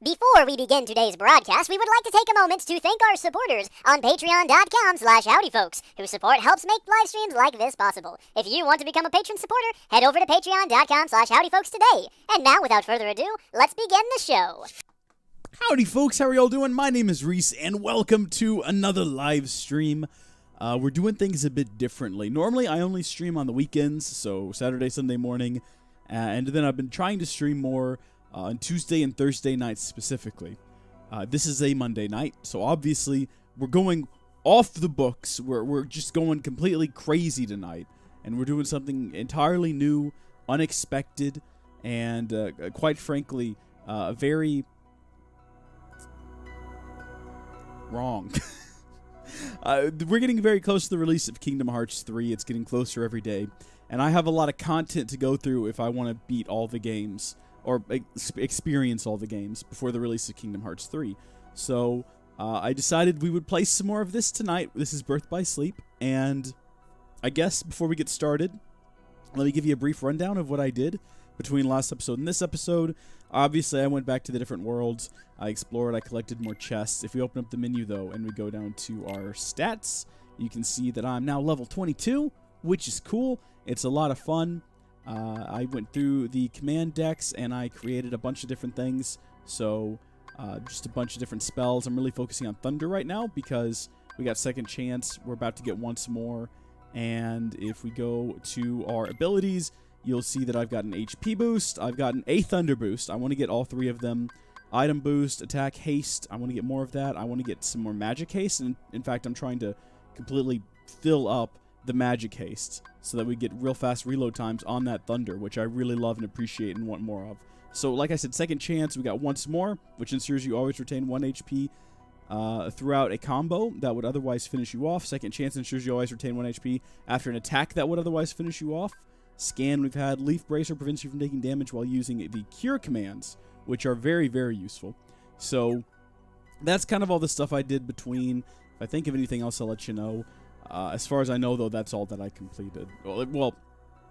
Before we begin today's broadcast, we would like to take a moment to thank our supporters on patreon.com/howdyfolks, whose support helps make live streams like this possible. If you want to become a patron supporter, head over to patreon.com/howdyfolks today. And now, without further ado, let's begin the show. Howdy folks, how are y'all doing? My name is Rees, and welcome to another live stream. We're doing things a bit differently. Normally, I only stream on the weekends, so Saturday, Sunday morning, and then I've been trying to stream more on Tuesday and Thursday nights specifically. This is a Monday night, so obviously we're going off the books. We're just going completely crazy tonight, and we're doing something entirely new, unexpected, and quite frankly, very wrong. We're getting very close to the release of Kingdom Hearts 3. It's getting closer every day, and I have a lot of content to go through if I want to beat all the games or experience all the games before the release of Kingdom Hearts 3. So I decided we would play some more of this tonight. This is Birth by Sleep, and I guess before we get started, let me give you a brief rundown of what I did between last episode and this episode. Obviously, I went back to the different worlds. I explored, I collected more chests. If we open up the menu, though, and we go down to our stats, you can see that I'm now level 22, which is cool. It's a lot of fun. I went through the command decks, and I created a bunch of different things. So, just a bunch of different spells. I'm really focusing on Thunder right now, because we got Second Chance. We're about to get once more. And if we go to our abilities, you'll see that I've got an HP boost. I've gotten a Thunder boost. I want to get all three of them. Item boost, attack haste. I want to get more of that. I want to get some more magic haste. And in fact, I'm trying to completely fill up the magic haste so that we get real fast reload times on that Thunder, which I really love and appreciate and want more of. So like I said, Second Chance, we got once more, which ensures you always retain 1 HP throughout a combo that would otherwise finish you off. Second Chance ensures you always retain 1 HP after an attack that would otherwise finish you off. Scan, we've had Leaf Bracer prevents you from taking damage while using the Cure commands, which are very, very useful. So that's kind of all the stuff I did between. If I think of anything else, I'll let you know. As far as I know, though, that's all that I completed. Well,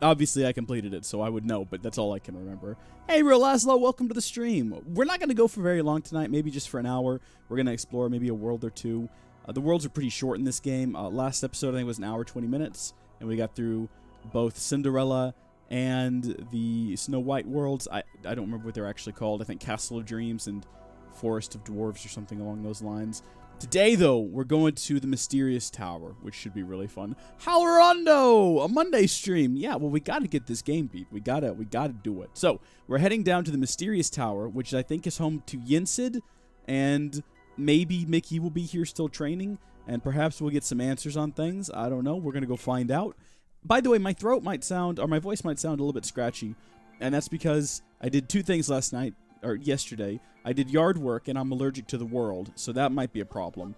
obviously I completed it, so I would know, but that's all I can remember. Hey, Real Laszlo, welcome to the stream. We're not going to go for very long tonight, maybe just for an hour. We're going to explore maybe a world or two. The worlds are pretty short in this game. Last episode, I think, was an hour, 20 minutes, and we got through both Cinderella and the Snow White worlds. I don't remember what they're actually called. I think Castle of Dreams and Forest of Dwarves or something along those lines. Today, though, we're going to the Mysterious Tower, which should be really fun. Howlerondo! A Monday stream. Yeah, well, we got to get this game beat. We gotta do it. So, we're heading down to the Mysterious Tower, which I think is home to Yensid, and maybe Mickey will be here still training, and perhaps we'll get some answers on things. I don't know. We're going to go find out. By the way, my throat might sound, or my voice might sound a little bit scratchy, and that's because I did two things last night, or yesterday. I did yard work, and I'm allergic to the world, so that might be a problem.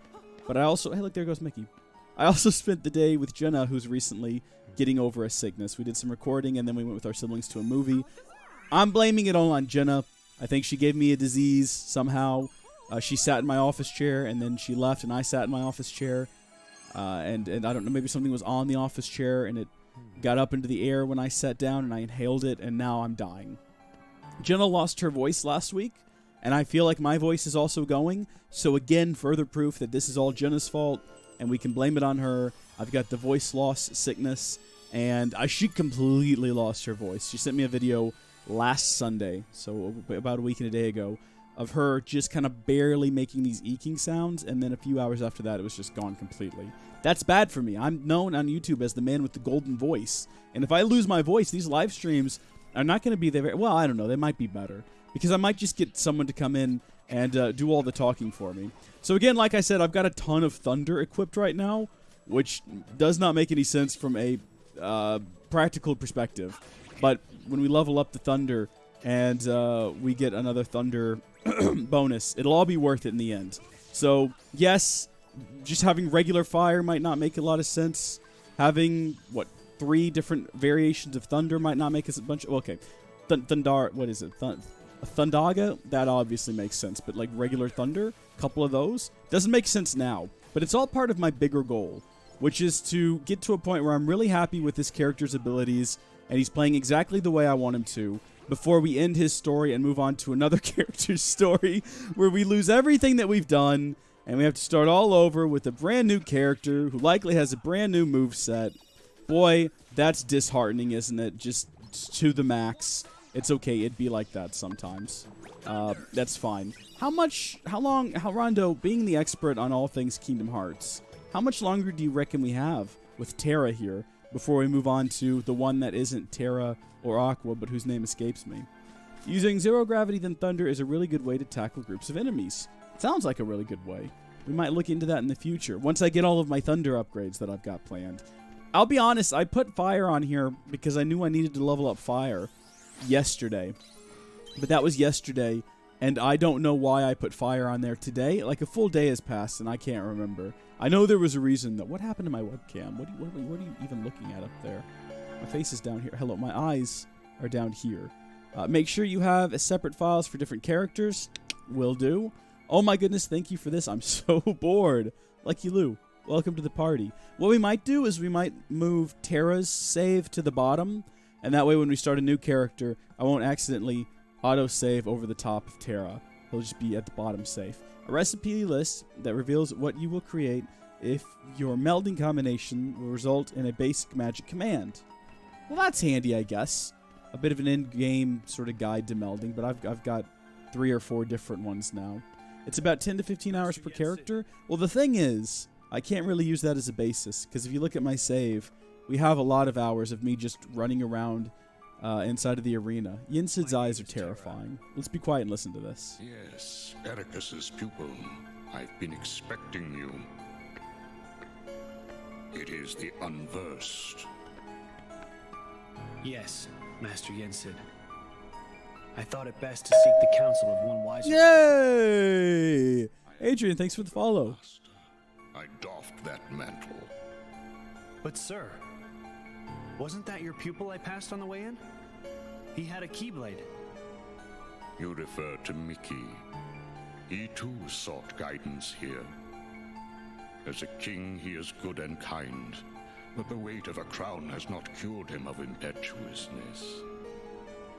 But I also, hey look, there goes Mickey. I also spent the day with Jenna, who's recently getting over a sickness. We did some recording, and then we went with our siblings to a movie. I'm blaming it all on Jenna. I think she gave me a disease somehow. She sat in my office chair, and then she left, and I sat in my office chair. And I don't know, maybe something was on the office chair, and it got up into the air when I sat down, and I inhaled it, and now I'm dying. Jenna lost her voice last week, and I feel like my voice is also going. So again, further proof that this is all Jenna's fault, and we can blame it on her. I've got the voice loss sickness, and she completely lost her voice. She sent me a video last Sunday, so about a week and a day ago, of her just kind of barely making these eking sounds, and then a few hours after that, it was just gone completely. That's bad for me. I'm known on YouTube as the man with the golden voice, and if I lose my voice, these live streams are not going to be there. Well, I don't know. They might be better, because I might just get someone to come in and do all the talking for me. So again, like I said, I've got a ton of Thunder equipped right now, which does not make any sense from a practical perspective. But when we level up the Thunder and we get another Thunder bonus, it'll all be worth it in the end. So yes, just having regular fire might not make a lot of sense. Having, 3 different variations of Thunder might not make us a bunch of... Okay, Thundar... What is it? Thundaga? That obviously makes sense. But like regular Thunder, a couple of those, doesn't make sense now. But it's all part of my bigger goal, which is to get to a point where I'm really happy with this character's abilities, and he's playing exactly the way I want him to. before we end his story and move on to another character's story where we lose everything that we've done and we have to start all over with a brand new character who likely has a brand new moveset. Boy, that's disheartening, isn't it? Just to the max. It's okay. It'd be like that sometimes. That's fine. How long, Rondo, being the expert on all things Kingdom Hearts, how much longer do you reckon we have with Terra here before we move on to the one that isn't Terra or Aqua, but whose name escapes me? Using Zero Gravity then Thunder is a really good way to tackle groups of enemies. It sounds like a really good way. We might look into that in the future, once I get all of my Thunder upgrades that I've got planned. I'll be honest, I put Fire on here because I knew I needed to level up Fire yesterday. But that was yesterday, and I don't know why I put Fire on there today. Like, a full day has passed, and I can't remember. I know there was a reason that. What happened to my webcam? What are you even looking at up there? My face is down here. Hello, my eyes are down here. Make sure you have separate files for different characters. Will do. Oh my goodness, thank you for this. I'm so bored. Lucky Lou, welcome to the party. What we might do is we might move Terra's save to the bottom, and that way when we start a new character, I won't accidentally auto-save over the top of Terra. He'll just be at the bottom safe. A recipe list that reveals what you will create if your melding combination will result in a basic magic command. Well, that's handy, I guess. A bit of an in-game sort of guide to melding, but I've got 3 or 4 different ones now. It's about 10 to 15 hours per character. Well, the thing is, I can't really use that as a basis, because if you look at my save, we have a lot of hours of me just running around inside of the arena. Yinsid's eyes are terrifying. Let's be quiet and listen to this. Yes, Ericus's pupil. I've been expecting you. It is the unversed. Yes, Master Yensid. I thought it best to seek the counsel of one wiser. Yay! Adrian, thanks for the follow. I doffed that mantle. But sir, wasn't that your pupil I passed on the way in? He had a keyblade. You refer to Mickey. He too sought guidance here. As a king, he is good and kind, but the weight of a crown has not cured him of impetuousness.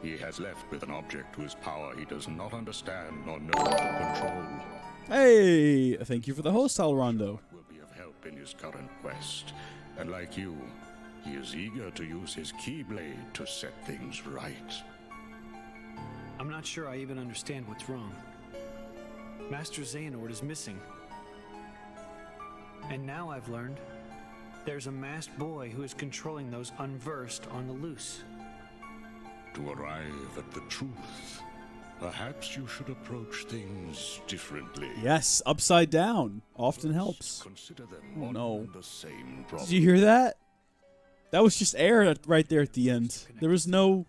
He has left with an object whose power he does not understand nor know how to control. Hey, thank you for the host, Rondo. Will be of help in his current quest, and like you, he is eager to use his keyblade to set things right. I'm not sure I even understand what's wrong. Master Xehanort is missing. And now I've learned there's a masked boy who is controlling those unversed on the loose. To arrive at the truth, perhaps you should approach things differently. Yes, upside down often helps. Consider them Oh, one no. and the same problem. Did you hear that? That was just air right there at the end. There was no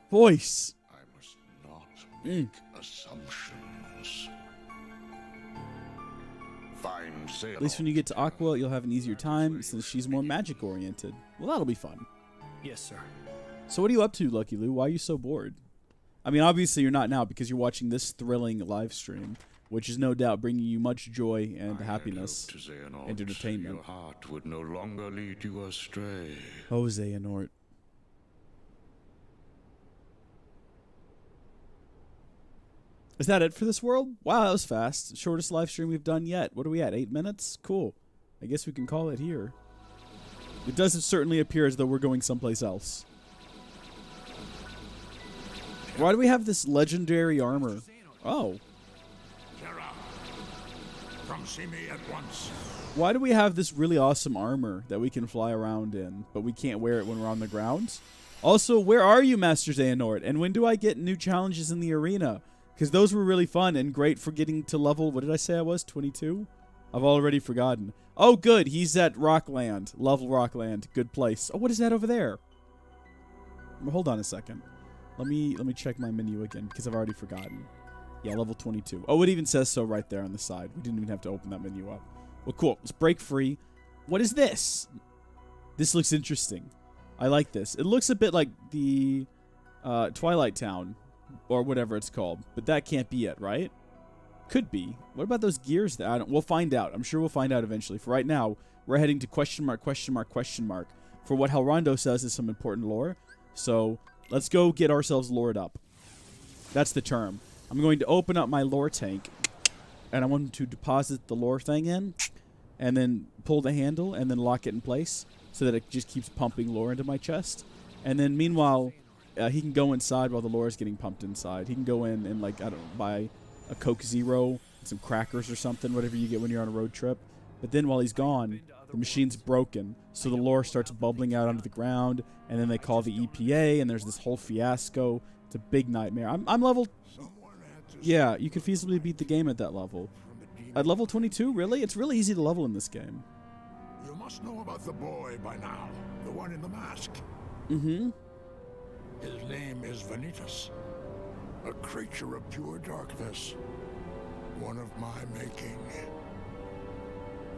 voice. I must not make assumptions. Find Xehanort. At least when you get to Aqua, you'll have an easier time since she's more magic-oriented. Well, that'll be fun. Yes, sir. So what are you up to, Lucky Lou? Why are you so bored? I mean, obviously you're not now because you're watching this thrilling live stream, which is no doubt bringing you much joy and happiness I had hoped, Xehanort, and entertainment. your heart would no longer lead you astray. Oh, Xehanort. Is that it for this world? Wow, that was fast. Shortest live stream we've done yet. What are we at, 8 minutes? Cool. I guess we can call it here. It doesn't certainly appear as though we're going someplace else. Why do we have this legendary armor? Oh. Terra, come see me at once. Why do we have this really awesome armor that we can fly around in, but we can't wear it when we're on the ground? Also, where are you, Master Xehanort? And when do I get new challenges in the arena? Because those were really fun and great for getting to level, what did I say I was, 22? I've already forgotten. Oh, good, he's at Rockland. Level Rockland, good place. Oh, what is that over there? Hold on a second. Let me check my menu again, because I've already forgotten. Yeah, level 22. Oh, it even says so right there on the side. We didn't even have to open that menu up. Well, cool. Let's break free. What is this? This looks interesting. I like this. It looks a bit like the Twilight Town, or whatever it's called. But that can't be it, right? Could be. What about those gears? We'll find out. I'm sure we'll find out eventually. For right now, we're heading to question mark, question mark, question mark. For what Rondo says is some important lore. So Let's go get ourselves lured up. That's the term. I'm going to open up my lore tank, and I want to deposit the lore thing in, and then pull the handle, and then lock it in place, so that it just keeps pumping lore into my chest. And then meanwhile, he can go inside while the lore is getting pumped inside. He can go in and, like, I don't know, buy a Coke Zero, some crackers or something, whatever you get when you're on a road trip. But then while he's gone, the machine's broken, so the lore starts bubbling out onto the ground, and then they call the EPA, and there's this whole fiasco. It's a big nightmare. I'm level... Yeah, you could feasibly beat the game at that level. At level 22, really? It's really easy to level in this game. You must know about the boy by now, the one in the mask. Mm-hmm. His name is Vanitas, a creature of pure darkness, one of my making.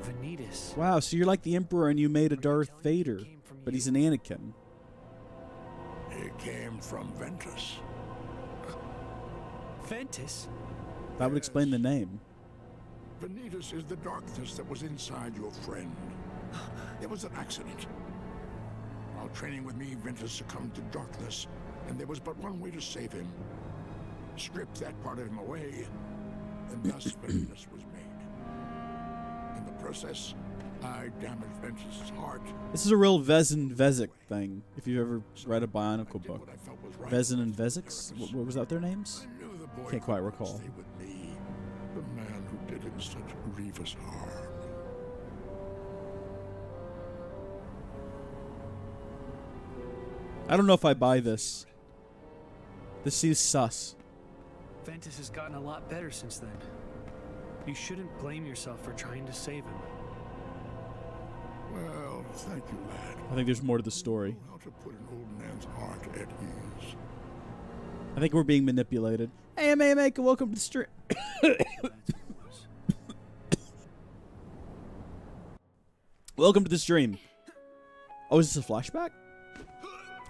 Vanitas. Wow, so you're like the Emperor and you made a Darth Vader, but he's an Anakin. He came from Ventus. Ventus? That would explain the name. Vanitas is the darkness that was inside your friend. There was an accident. While training with me, Ventus succumbed to darkness, and there was but one way to save him. Strip that part of him away, and thus Ventus was made. In the process, I damaged Ventus's heart. This is a real Vezin Vezik thing, if you've ever read a Bionicle Did book. what I felt was right. Vezin and Vezix? What was that their names? I knew the boy Can't quite could not recall. stay with me, the man who did him such grievous harm. I don't know if I buy this. This seems sus. Ventus has gotten a lot better since then. You shouldn't blame yourself for trying to save him. Well, thank you, lad. I think there's more to the story. Know how to put an old man's heart at ease. I think we're being manipulated. Hey, AMA, welcome to the stream. Welcome to the stream. Oh, is this a flashback?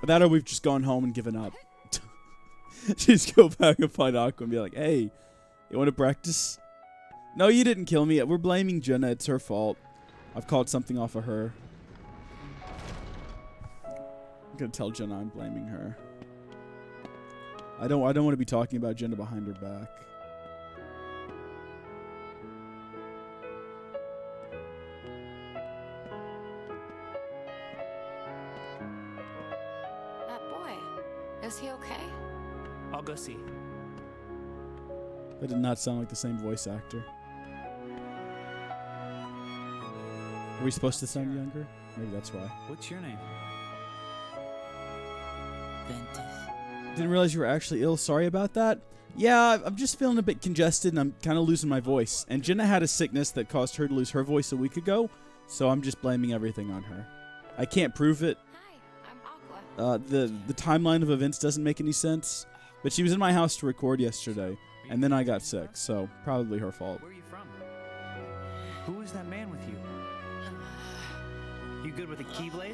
That or we've just gone home and given up. Just go back and find Aqua and be like, hey, you want to practice? No, you didn't kill me. We're blaming Jenna. It's her fault. I've called something off of her. I'm going to tell Jenna I'm blaming her. I don't want to be talking about Jenna behind her back. That boy, is he okay? I'll go see. That did not sound like the same voice actor. Are we supposed to sound younger? Maybe that's why. What's your name? Ventus. Didn't realize you were actually ill. Sorry about that. Yeah, I'm just feeling a bit congested and I'm kind of losing my voice. And Jenna had a sickness that caused her to lose her voice a week ago, so I'm just blaming everything on her. I can't prove it. Hi, I'm Aqua. The timeline of events doesn't make any sense. But she was in my house to record yesterday, and then I got sick, so probably her fault. Where are you from? Who is that man with you? You good with a keyblade?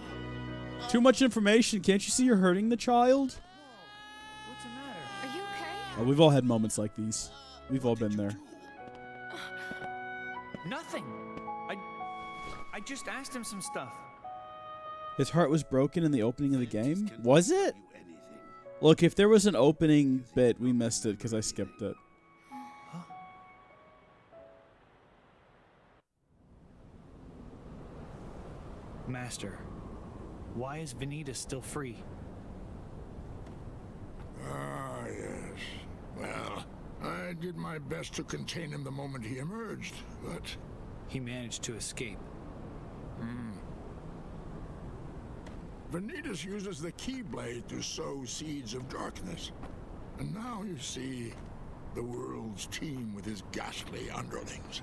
Too much information. Can't you see you're hurting the child? What's the matter? Are you okay? Oh, we've all had moments like these. We've all been there. Nothing. I just asked him some stuff. His heart was broken in the opening of the game? Was it? Look, if there was an opening bit, we missed it because I skipped it. Master, why is Vanitas still free? Ah, yes. Well, I did my best to contain him the moment he emerged, but... He managed to escape. Vanitas uses the Keyblade to sow seeds of darkness. And now you see the world's teem with his ghastly underlings.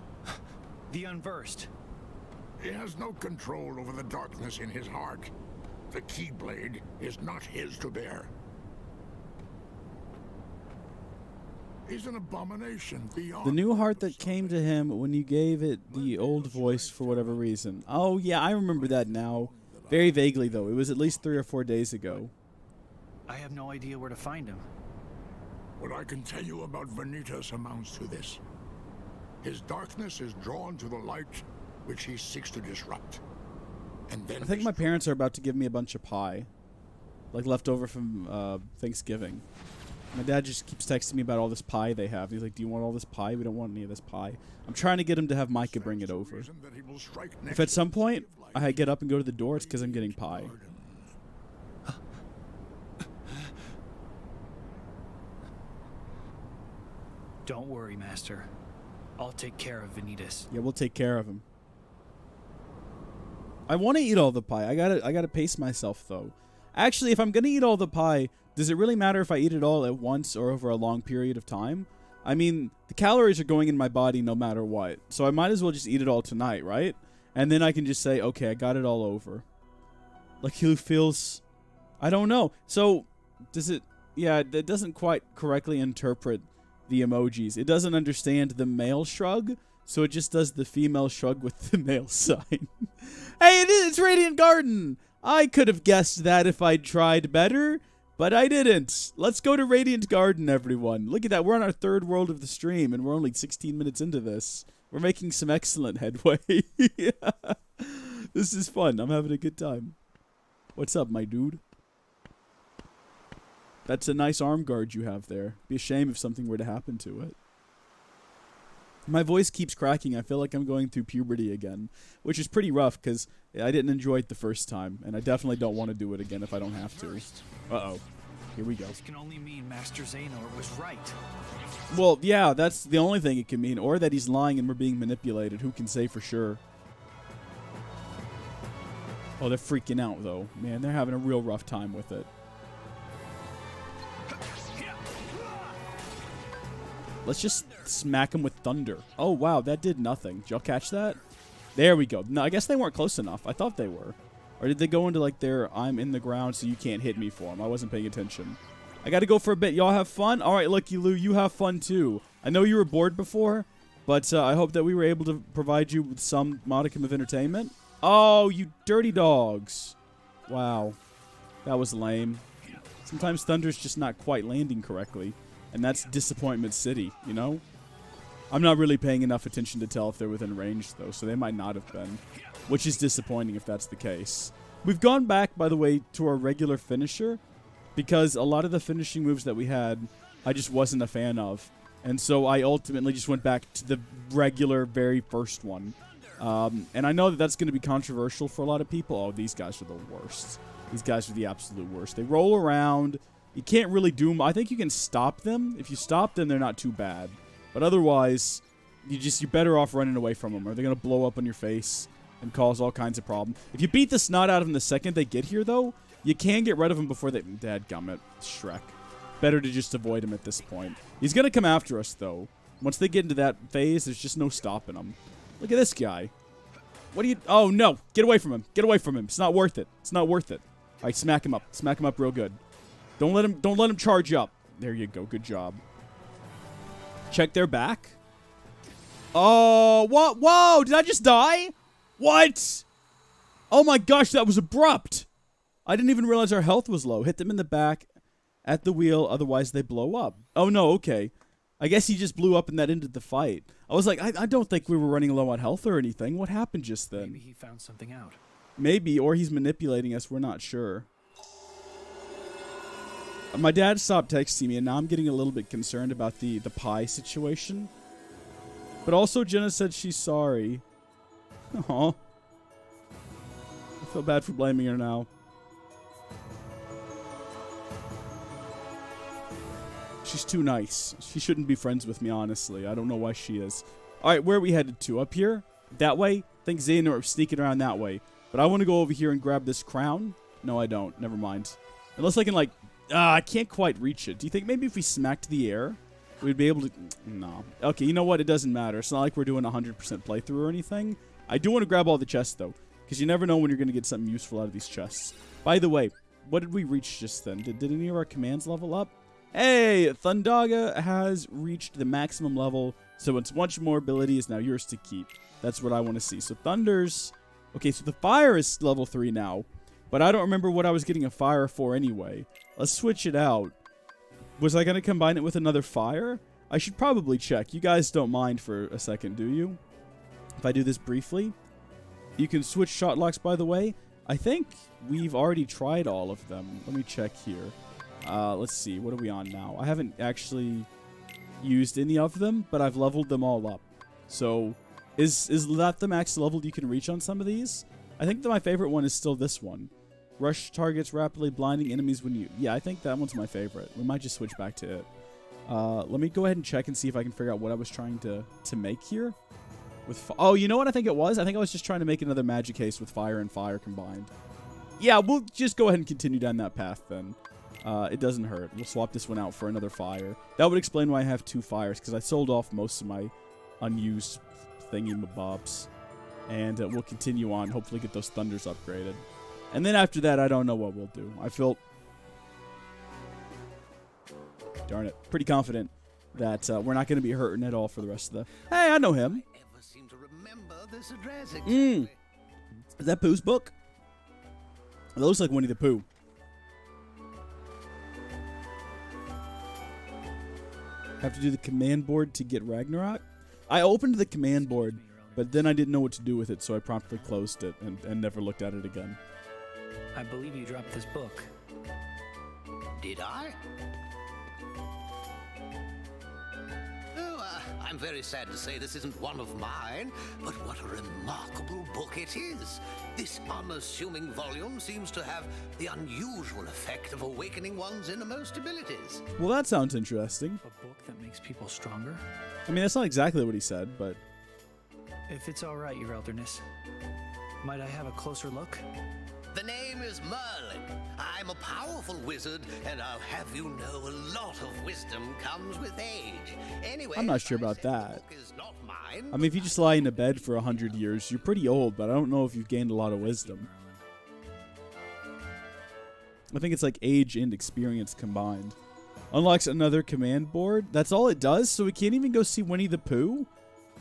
The Unversed. He has no control over the darkness in his heart. The Keyblade is not his to bear. He's an abomination beyond... The new heart that came to him when you gave it the old voice for whatever reason. Oh, yeah, I remember that now. Very vaguely, though. It was at least 3 or 4 days ago. I have no idea where to find him. What I can tell you about Vanitas amounts to this. His darkness is drawn to the light which he seeks to disrupt. And then I think my parents are about to give me a bunch of pie. like left over from Thanksgiving. My dad just keeps texting me about all this pie they have. He's like, do you want all this pie? We don't want any of this pie. I'm trying to get him to have Micah bring it over. If at some point I get up and go to the door, it's because I'm getting pie. Don't worry, Master. I'll take care of Vanitas. Yeah, we'll take care of him. I want to eat all the pie. I gotta pace myself, though. Actually, if I'm gonna eat all the pie, does it really matter if I eat it all at once or over a long period of time? I mean, the calories are going in my body no matter what, so I might as well just eat it all tonight, right? And then I can just say, okay, I got it all over. Like, who feels... I don't know. So, does it... Yeah, it doesn't quite correctly interpret the emojis. It doesn't understand the male shrug, so it just does the female shrug with the male sign. Hey, it's Radiant Garden! I could have guessed that if I'd tried better, but I didn't. Let's go to Radiant Garden, everyone. Look at that. We're on our third world of the stream, and we're only 16 minutes into this. We're making some excellent headway. This is fun. I'm having a good time. What's up, my dude? That's a nice arm guard you have there. Be a shame if something were to happen to it. My voice keeps cracking. I feel like I'm going through puberty again, which is pretty rough because I didn't enjoy it the first time, and I definitely don't want to do it again if I don't have to. Uh-oh. Here we go. This can only mean Master Xehanort was right. Well, yeah, that's the only thing it can mean, or that he's lying and we're being manipulated. Who can say for sure? Oh, they're freaking out, though. Man, they're having a real rough time with it. Let's just smack him with thunder. Oh, wow, that did nothing. Did y'all catch that? There we go. No, I guess they weren't close enough. I thought they were. Or did they go into, like, their I'm in the ground so you can't hit me for them? I wasn't paying attention. I got to go for a bit. Y'all have fun? All right, Lucky Lou, you have fun, too. I know you were bored before, but I hope that we were able to provide you with some modicum of entertainment. Oh, you dirty dogs. Wow. That was lame. Sometimes Thunder's just not quite landing correctly. And that's Disappointment City, you know? I'm not really paying enough attention to tell if they're within range, though, so they might not have been. Which is disappointing if that's the case. We've gone back, by the way, to our regular finisher, because a lot of the finishing moves that we had, I just wasn't a fan of. And so I ultimately just went back to the regular, very first one. And I know that that's going to be controversial for a lot of people. Oh, these guys are the worst. These guys are the absolute worst. They roll around. You can't really do them. I think you can stop them. If you stop them, they're not too bad. But otherwise, you're better off running away from them, or they're going to blow up on your face and cause all kinds of problems. If you beat the snot out of them the second they get here, though, you can get rid of them before they... Dadgummit. Shrek. Better to just avoid him at this point. He's going to come after us, though. Once they get into that phase, there's just no stopping him. Look at this guy. What do you... Oh, no. Get away from him. Get away from him. It's not worth it. It's not worth it. All right, smack him up. Smack him up real good. Don't let him charge up. There you go. Good job. Check their back. Oh, what? Whoa, did I just die? What? Oh my gosh, that was abrupt. I didn't even realize our health was low. Hit them in the back at the wheel, otherwise they blow up. Oh no, okay. I guess he just blew up and that ended the fight. I was like, I don't think we were running low on health or anything. What happened just then? Maybe he found something out. Maybe, or he's manipulating us. We're not sure. My dad stopped texting me, and now I'm getting a little bit concerned about the pie situation. But also, Jenna said she's sorry. Aw. I feel bad for blaming her now. She's too nice. She shouldn't be friends with me, honestly. I don't know why she is. Alright, where are we headed to? Up here? That way? I think Xehanort was sneaking around that way. But I want to go over here and grab this crown. No, I don't. Never mind. Unless I can, like... I can't quite reach it. Do you think maybe if we smacked the air, we'd be able to... No. Okay, you know what? It doesn't matter. It's not like we're doing a 100% playthrough or anything. I do want to grab all the chests, though. Because you never know when you're going to get something useful out of these chests. By the way, what did we reach just then? Did any of our commands level up? Hey! Thundaga has reached the maximum level, so its much more ability is now yours to keep. That's what I want to see. So Thunder's... Okay, so the fire is level 3 now. But I don't remember what I was getting a fire for anyway. Let's switch it out. Was I going to combine it with another fire? I should probably check. You guys don't mind for a second, do you? If I do this briefly. You can switch shot locks, by the way. I think we've already tried all of them. Let me check here. Let's see. What are we on now? I haven't actually used any of them, but I've leveled them all up. So, is that the max level you can reach on some of these? I think that my favorite one is still this one. Rush targets rapidly, blinding enemies when you... Yeah, I think that one's my favorite. We might just switch back to it. Let me go ahead and check and see if I can figure out what I was trying to make here. Oh, you know what I think it was? I think I was just trying to make another magic haste with fire and fire combined. Yeah, we'll just go ahead and continue down that path then. It doesn't hurt. We'll swap this one out for another fire. That would explain why I have 2 fires, because I sold off most of my unused thingy-mabobs. And we'll continue on, hopefully get those thunders upgraded. And then after that, I don't know what we'll do. I feel... Darn it. Pretty confident that we're not going to be hurting at all for the rest of the... Hey, I know him. Seem to remember this address Is that Pooh's book? It looks like Winnie the Pooh. Have to do the command board to get Ragnarok? I opened the command board, but then I didn't know what to do with it, so I promptly closed it and never looked at it again. I believe you dropped this book. Did I? I'm very sad to say this isn't one of mine, but what a remarkable book it is. This unassuming volume seems to have the unusual effect of awakening one's innermost abilities. Well, that sounds interesting. A book that makes people stronger? I mean, that's not exactly what he said, but... If it's all right, Your Elderness, might I have a closer look? The name is Merlin. I'm a powerful wizard, and I'll have you know a lot of wisdom comes with age. Anyway, I'm not sure about that. The book is not mine, I mean, if you just lie in a bed for 100 years, you're pretty old, but I don't know if you've gained a lot of wisdom. I think it's like age and experience combined. Unlocks another command board. That's all it does? So we can't even go see Winnie the Pooh?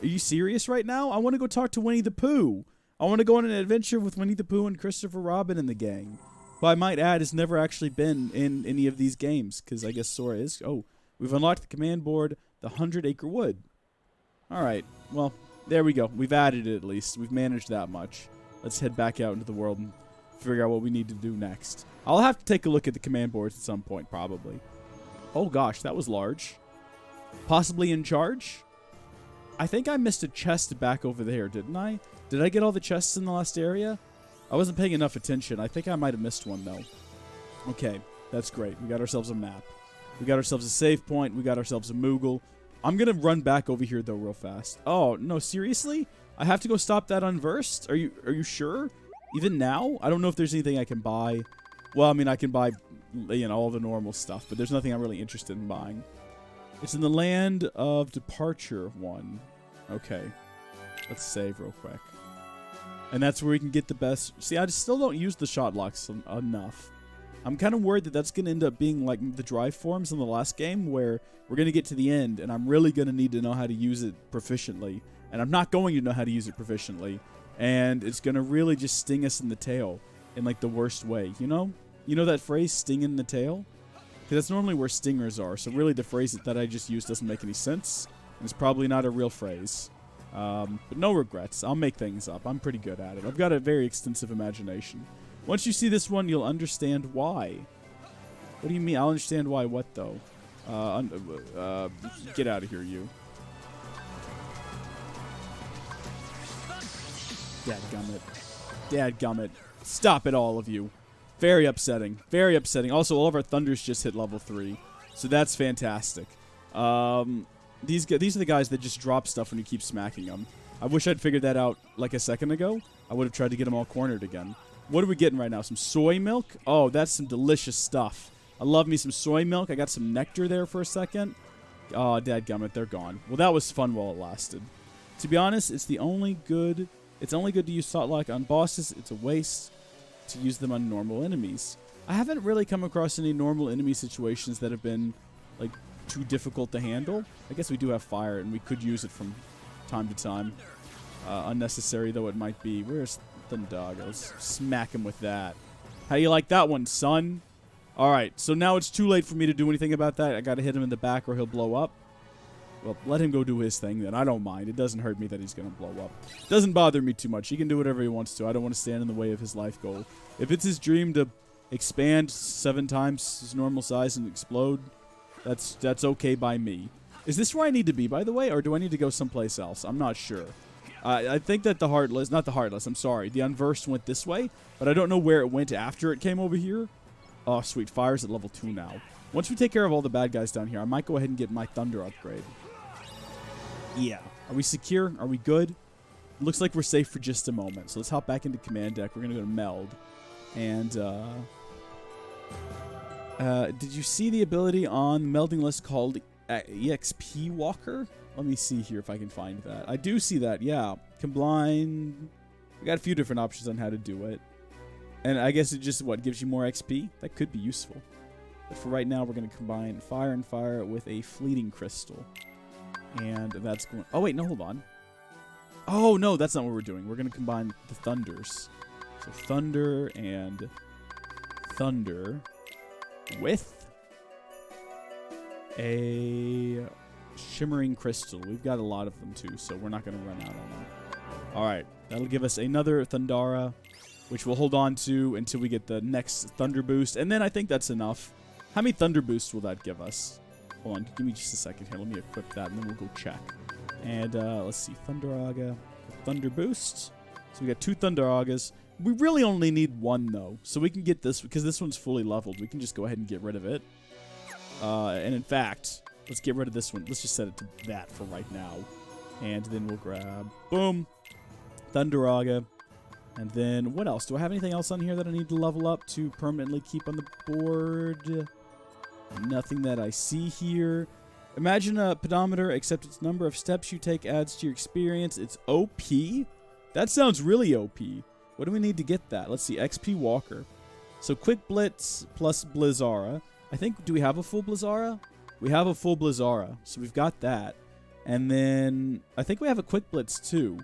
Are you serious right now? I want to go talk to Winnie the Pooh. I want to go on an adventure with Winnie the Pooh and Christopher Robin and the gang. Who I might add has never actually been in any of these games, because I guess Sora is. Oh, we've unlocked the command board, the 100-acre wood. Alright, well, there we go. We've added it at least. We've managed that much. Let's head back out into the world and figure out what we need to do next. I'll have to take a look at the command boards at some point, probably. Oh gosh, that was large. Possibly in charge? I think I missed a chest back over there, didn't I? Did I get all the chests in the last area? I wasn't paying enough attention. I think I might have missed one, though. Okay, that's great. We got ourselves a map. We got ourselves a save point. We got ourselves a Moogle. I'm going to run back over here, though, real fast. Oh, no, seriously? I have to go stop that unversed? Are you sure? Even now? I don't know if there's anything I can buy. Well, I mean, I can buy, you know, all the normal stuff, but there's nothing I'm really interested in buying. It's in the Land of Departure one. Okay. Let's save real quick. And that's where we can get the best... See, I still don't use the shot locks enough. I'm kind of worried that that's going to end up being like the drive forms in the last game, where we're going to get to the end, and I'm really going to need to know how to use it proficiently. And I'm not going to know how to use it proficiently. And it's going to really just sting us in the tail in like the worst way, you know? You know that phrase, sting in the tail? Because that's normally where stingers are. So really the phrase that I just used doesn't make any sense. And it's probably not a real phrase. But no regrets. I'll make things up. I'm pretty good at it. I've got a very extensive imagination. Once you see this one, you'll understand why. What do you mean? I'll understand why what, though? Get out of here, you. Dadgummit. Dadgummit. Stop it, all of you. Very upsetting. Very upsetting. Also, all of our thunders just hit level 3. So that's fantastic. These are the guys that just drop stuff when you keep smacking them. I wish I'd figured that out like a second ago. I would have tried to get them all cornered again. What are we getting right now? Some soy milk? Oh, that's some delicious stuff. I love me some soy milk. I got some nectar there for a second. Oh, dadgummit, they're gone. Well, that was fun while it lasted. To be honest, it's only good to use Thought Lock on bosses. It's a waste to use them on normal enemies. I haven't really come across any normal enemy situations that have been, like, too difficult to handle. I guess we do have fire, and we could use it from time to time. Unnecessary though it might be. Where's the dog? Let's smack him with that. How you like that one, son? Alright, so now it's too late for me to do anything about that. I gotta hit him in the back or he'll blow up. Well, let him go do his thing then. I don't mind. It doesn't hurt me that he's going to blow up. Doesn't bother me too much. He can do whatever he wants to. I don't want to stand in the way of his life goal. If it's his dream to expand 7 times his normal size and explode, that's okay by me. Is this where I need to be, by the way, or do I need to go someplace else? I'm not sure. I think that the Heartless, not the Heartless, I'm sorry, the Unversed went this way, but I don't know where it went after it came over here. Oh, sweet. Fire's at level 2 now. Once we take care of all the bad guys down here, I might go ahead and get my Thunder upgrade. Yeah. Are we secure? Are we good? Looks like we're safe for just a moment. So let's hop back into command deck. We're going to go to Meld. And, did you see the ability on the melding list called EXP Walker? Let me see here if I can find that. I do see that, yeah. Combine. We got a few different options on how to do it. And I guess it just, what, gives you more XP? That could be useful. But for right now, we're going to combine Fire and Fire with a Fleeting Crystal. And that's going... Oh, wait, no, hold on. Oh, no, that's not what we're doing. We're going to combine the Thunders. So Thunder and Thunder with a Shimmering Crystal. We've got a lot of them, too, so we're not going to run out on them. All right, that'll give us another Thundara, which we'll hold on to until we get the next Thunder Boost. And then I think that's enough. How many Thunder Boosts will that give us? Hold on, give me just a second here. Let me equip that, and then we'll go check. And let's see, Thunderaga, Thunder Boost. So we got 2 Thunderagas. We really only need 1, though. So we can get this, because this one's fully leveled. We can just go ahead and get rid of it. And in fact, let's get rid of this one. Let's just set it to that for right now. And then we'll grab, boom, Thunderaga. And then, what else? Do I have anything else on here that I need to level up to permanently keep on the board? Nothing that I see here. Imagine a pedometer, except its number of steps you take adds to your experience. It's OP? That sounds really OP. What do we need to get that? Let's see, XP Walker. So Quick Blitz plus Blizzara. I think, do we have a full Blizzara? We have a full Blizzara, so we've got that. And then, I think we have a Quick Blitz too.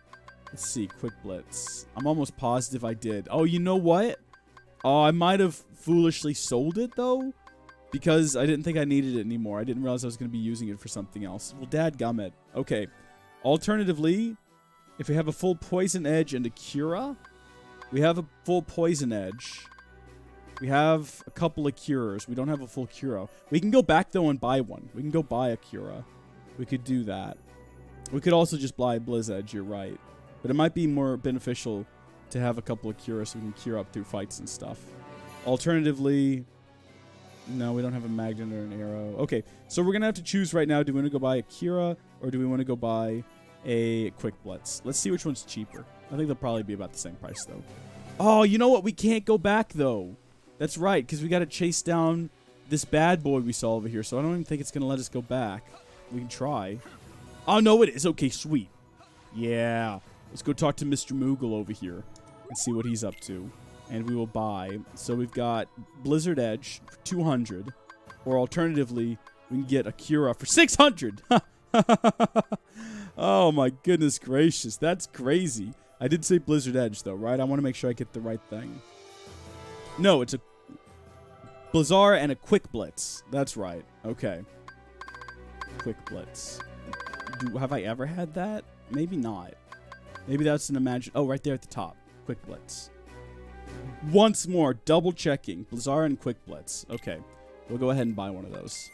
Let's see, Quick Blitz. I'm almost positive I did. Oh, you know what? Oh, I might have foolishly sold it, though, because I didn't think I needed it anymore. I didn't realize I was going to be using it for something else. Well, dadgummit. Okay. Alternatively, if we have a full Poison Edge and a Cura, we have a full Poison Edge. We have a couple of Cures. We don't have a full Cura. We can go back, though, and buy one. We can go buy a Cura. We could do that. We could also just buy a Blizz Edge, you're right. But it might be more beneficial to have a couple of Cura so we can cure up through fights and stuff. Alternatively, no, we don't have a Magnet or an Arrow. Okay, so we're going to have to choose right now. Do we want to go buy a Cura or do we want to go buy a Quick Blitz? Let's see which one's cheaper. I think they'll probably be about the same price, though. Oh, you know what? We can't go back, though. That's right, because we got to chase down this bad boy we saw over here, so I don't even think it's going to let us go back. We can try. Oh, no, it is. Okay, sweet. Yeah. Let's go talk to Mr. Moogle over here and see what he's up to. And we will buy. So we've got Blizzard Edge for 200. Or alternatively, we can get a Cura for 600. Oh, my goodness gracious. That's crazy. I did say Blizzard Edge, though, right? I want to make sure I get the right thing. No, it's a Blizzara and a Quick Blitz. That's right. Okay. Quick Blitz. Have I ever had that? Maybe not. Maybe that's an imagine. Oh, right there at the top. Quick Blitz. Once more, double checking. Blizzara and Quick Blitz. Okay. We'll go ahead and buy one of those.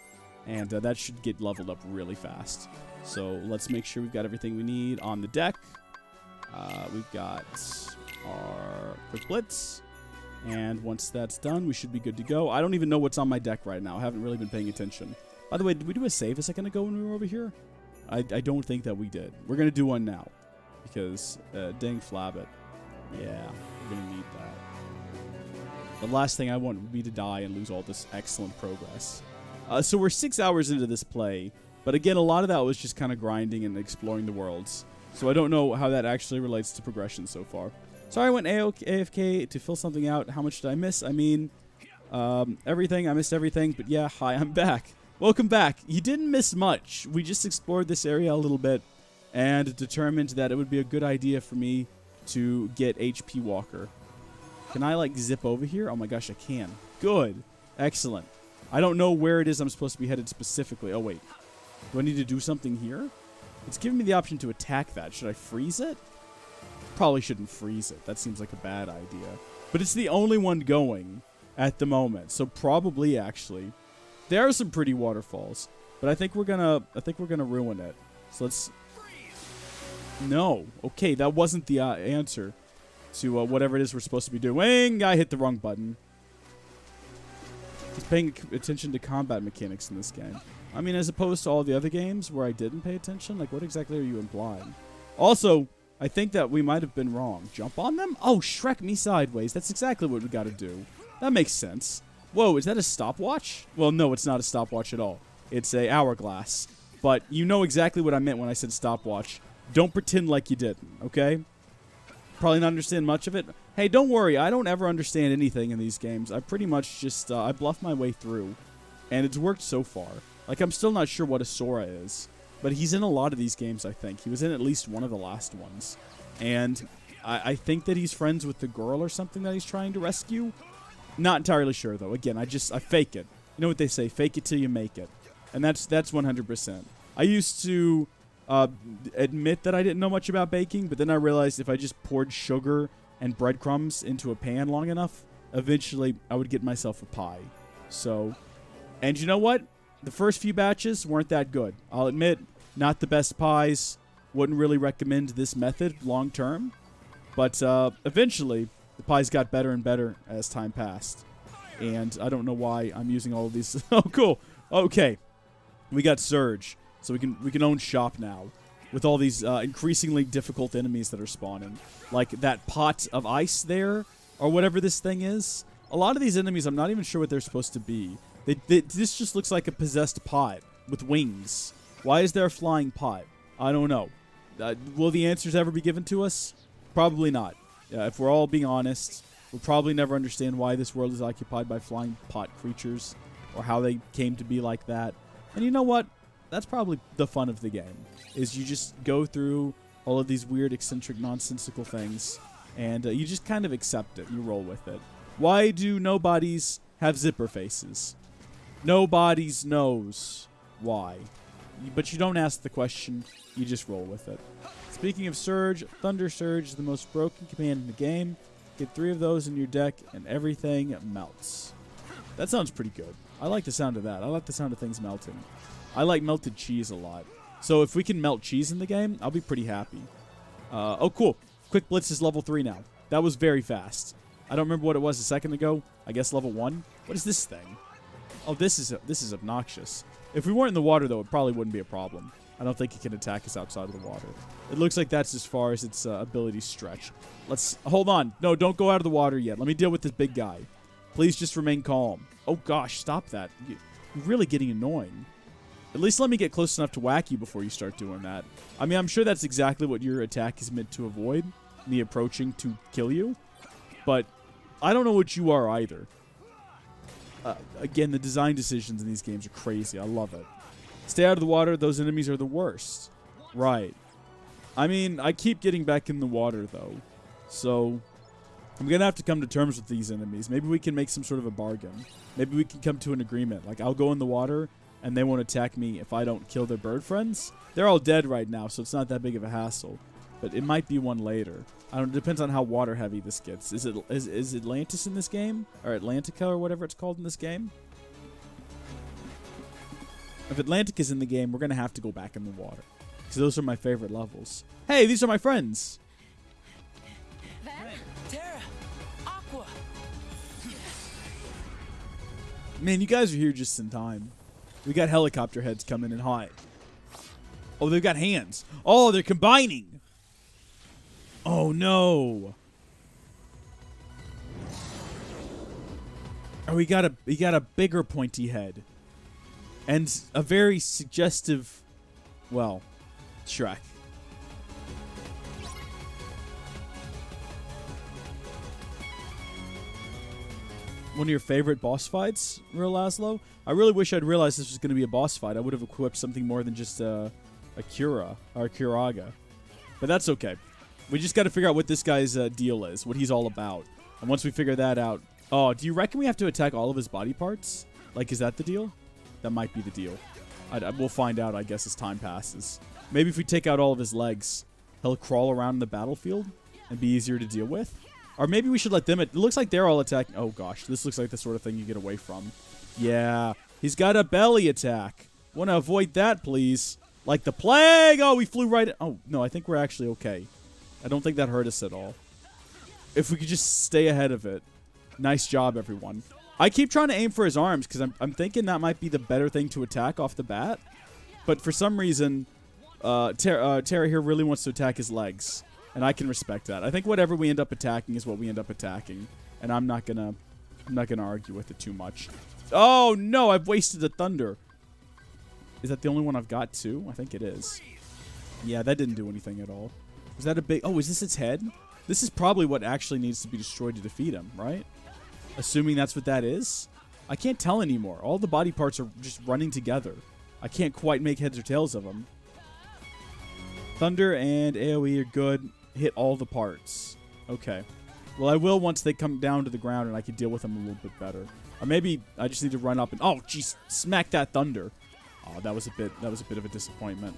And that should get leveled up really fast. So let's make sure we've got everything we need on the deck. We've got our Quick Blitz. And once that's done, we should be good to go. I don't even know what's on my deck right now. I haven't really been paying attention. By the way, did we do a save a second ago when we were over here? I don't think that we did. We're going to do one now. Because, dang flabbit. Yeah, we're going to need that. The last thing I want would be to die and lose all this excellent progress. So we're 6 hours into this play. But again, a lot of that was just kind of grinding and exploring the worlds. So I don't know how that actually relates to progression so far. Sorry I went AFK to fill something out. How much did I miss? I mean, everything. I missed everything. But yeah, hi, I'm back. Welcome back. You didn't miss much. We just explored this area a little bit and determined that it would be a good idea for me to get HP Walker. Can I, like, zip over here? Oh my gosh, I can. Good. Excellent. I don't know where it is I'm supposed to be headed specifically. Oh, wait. Do I need to do something here? It's giving me the option to attack that. Should I freeze it? Probably shouldn't freeze it. That seems like a bad idea. But it's the only one going at the moment. So probably, actually. There are some pretty waterfalls. But I think we're gonna ruin it. So let's... No. Okay, that wasn't the answer to whatever it is we're supposed to be doing. I hit the wrong button. He's paying attention to combat mechanics in this game. I mean, as opposed to all the other games where I didn't pay attention. Like, what exactly are you implying? Also, I think that we might have been wrong. Jump on them? Oh, Shrek me sideways. That's exactly what we got to do. That makes sense. Whoa, is that a stopwatch? Well, no, it's not a stopwatch at all. It's a hourglass. But you know exactly what I meant when I said stopwatch. Don't pretend like you didn't, okay? Probably not understand much of it. Hey, don't worry. I don't ever understand anything in these games. I pretty much just, I bluff my way through. And it's worked so far. Like, I'm still not sure what a Sora is. But he's in a lot of these games, I think. He was in at least one of the last ones. And I think that he's friends with the girl or something that he's trying to rescue. Not entirely sure, though. Again, I fake it. You know what they say, fake it till you make it. And that's 100%. I used to admit that I didn't know much about baking, but then I realized if I just poured sugar and breadcrumbs into a pan long enough, eventually I would get myself a pie. So, and you know what? The first few batches weren't that good. I'll admit, not the best pies. Wouldn't really recommend this method long term. But eventually, the pies got better and better as time passed. And I don't know why I'm using all of these. Oh, cool. Okay. We got Surge. So we can own shop now. With all these increasingly difficult enemies that are spawning. Like that pot of ice there. Or whatever this thing is. A lot of these enemies, I'm not even sure what they're supposed to be. This just looks like a possessed pot with wings. Why is there a flying pot? I don't know. Will the answers ever be given to us? Probably not. If we're all being honest, we'll probably never understand why this world is occupied by flying pot creatures or how they came to be like that. And you know what? That's probably the fun of the game, is you just go through all of these weird, eccentric, nonsensical things, and you just kind of accept it. You roll with it. Why do nobodies have zipper faces? Nobodies knows why. But you don't ask the question, you just roll with it. Speaking of Surge, Thunder Surge is the most broken command in the game. Get 3 of those in your deck and everything melts. That sounds pretty good. I like the sound of that. I like the sound of things melting. I like melted cheese a lot. So if we can melt cheese in the game, I'll be pretty happy. Oh, cool. Quick Blitz is level 3 now. That was very fast. I don't remember what it was a second ago. I guess level 1. What is this thing? Oh, this is obnoxious. If we weren't in the water, though, it probably wouldn't be a problem. I don't think it can attack us outside of the water. It looks like that's as far as its abilities stretch. Let's... Hold on. No, don't go out of the water yet. Let me deal with this big guy. Please just remain calm. Oh, gosh, stop that. You're really getting annoying. At least let me get close enough to whack you before you start doing that. I mean, I'm sure that's exactly what your attack is meant to avoid. Me approaching to kill you. But I don't know what you are either. Again, the design decisions in these games are crazy. I love it. Stay out of the water. Those enemies are the worst. Right. I mean, I keep getting back in the water, though. So, I'm going to have to come to terms with these enemies. Maybe we can make some sort of a bargain. Maybe we can come to an agreement. Like, I'll go in the water, and they won't attack me if I don't kill their bird friends. They're all dead right now, so it's not that big of a hassle. But it might be one later. I don't. It depends on how water heavy this gets. Is Atlantis in this game, or Atlantica, or whatever it's called in this game? If Atlantic is in the game, we're gonna have to go back in the water, because those are my favorite levels. Hey, these are my friends. Terra, Aqua. Man, you guys are here just in time. We got helicopter heads coming in hot. Oh, they've got hands. Oh, they're combining. Oh, no. Oh, we got a bigger pointy head. And a very suggestive, well, Shrek. One of your favorite boss fights, Real Laszlo? I really wish I'd realized this was going to be a boss fight. I would have equipped something more than just a Cura or Curaga. But that's okay. We just got to figure out what this guy's deal is, what he's all about. And once we figure that out... Oh, do you reckon we have to attack all of his body parts? Like, is that the deal? That might be the deal. We'll find out, I guess, as time passes. Maybe if we take out all of his legs, he'll crawl around the battlefield and be easier to deal with. Or maybe we should let them... It looks like they're all attacking... Oh, gosh. This looks like the sort of thing you get away from. Yeah. He's got a belly attack. Want to avoid that, please. Like the plague! Oh, we flew right... Oh, no. I think we're actually okay. I don't think that hurt us at all. If we could just stay ahead of it. Nice job, everyone. I keep trying to aim for his arms because I'm thinking that might be the better thing to attack off the bat. But for some reason, Terra here really wants to attack his legs. And I can respect that. I think whatever we end up attacking is what we end up attacking. And I'm not gonna argue with it too much. Oh no, I've wasted a thunder. Is that the only one I've got too? I think it is. Yeah, that didn't do anything at all. Was that a big... Oh, is this its head? This is probably what actually needs to be destroyed to defeat him, right? Assuming that's what that is? I can't tell anymore. All the body parts are just running together. I can't quite make heads or tails of them. Thunder and AoE are good. Hit all the parts. Okay. Well, I will once they come down to the ground and I can deal with them a little bit better. Or maybe I just need to run up and... Oh, jeez. Smack that thunder. Oh, that was a bit of a disappointment.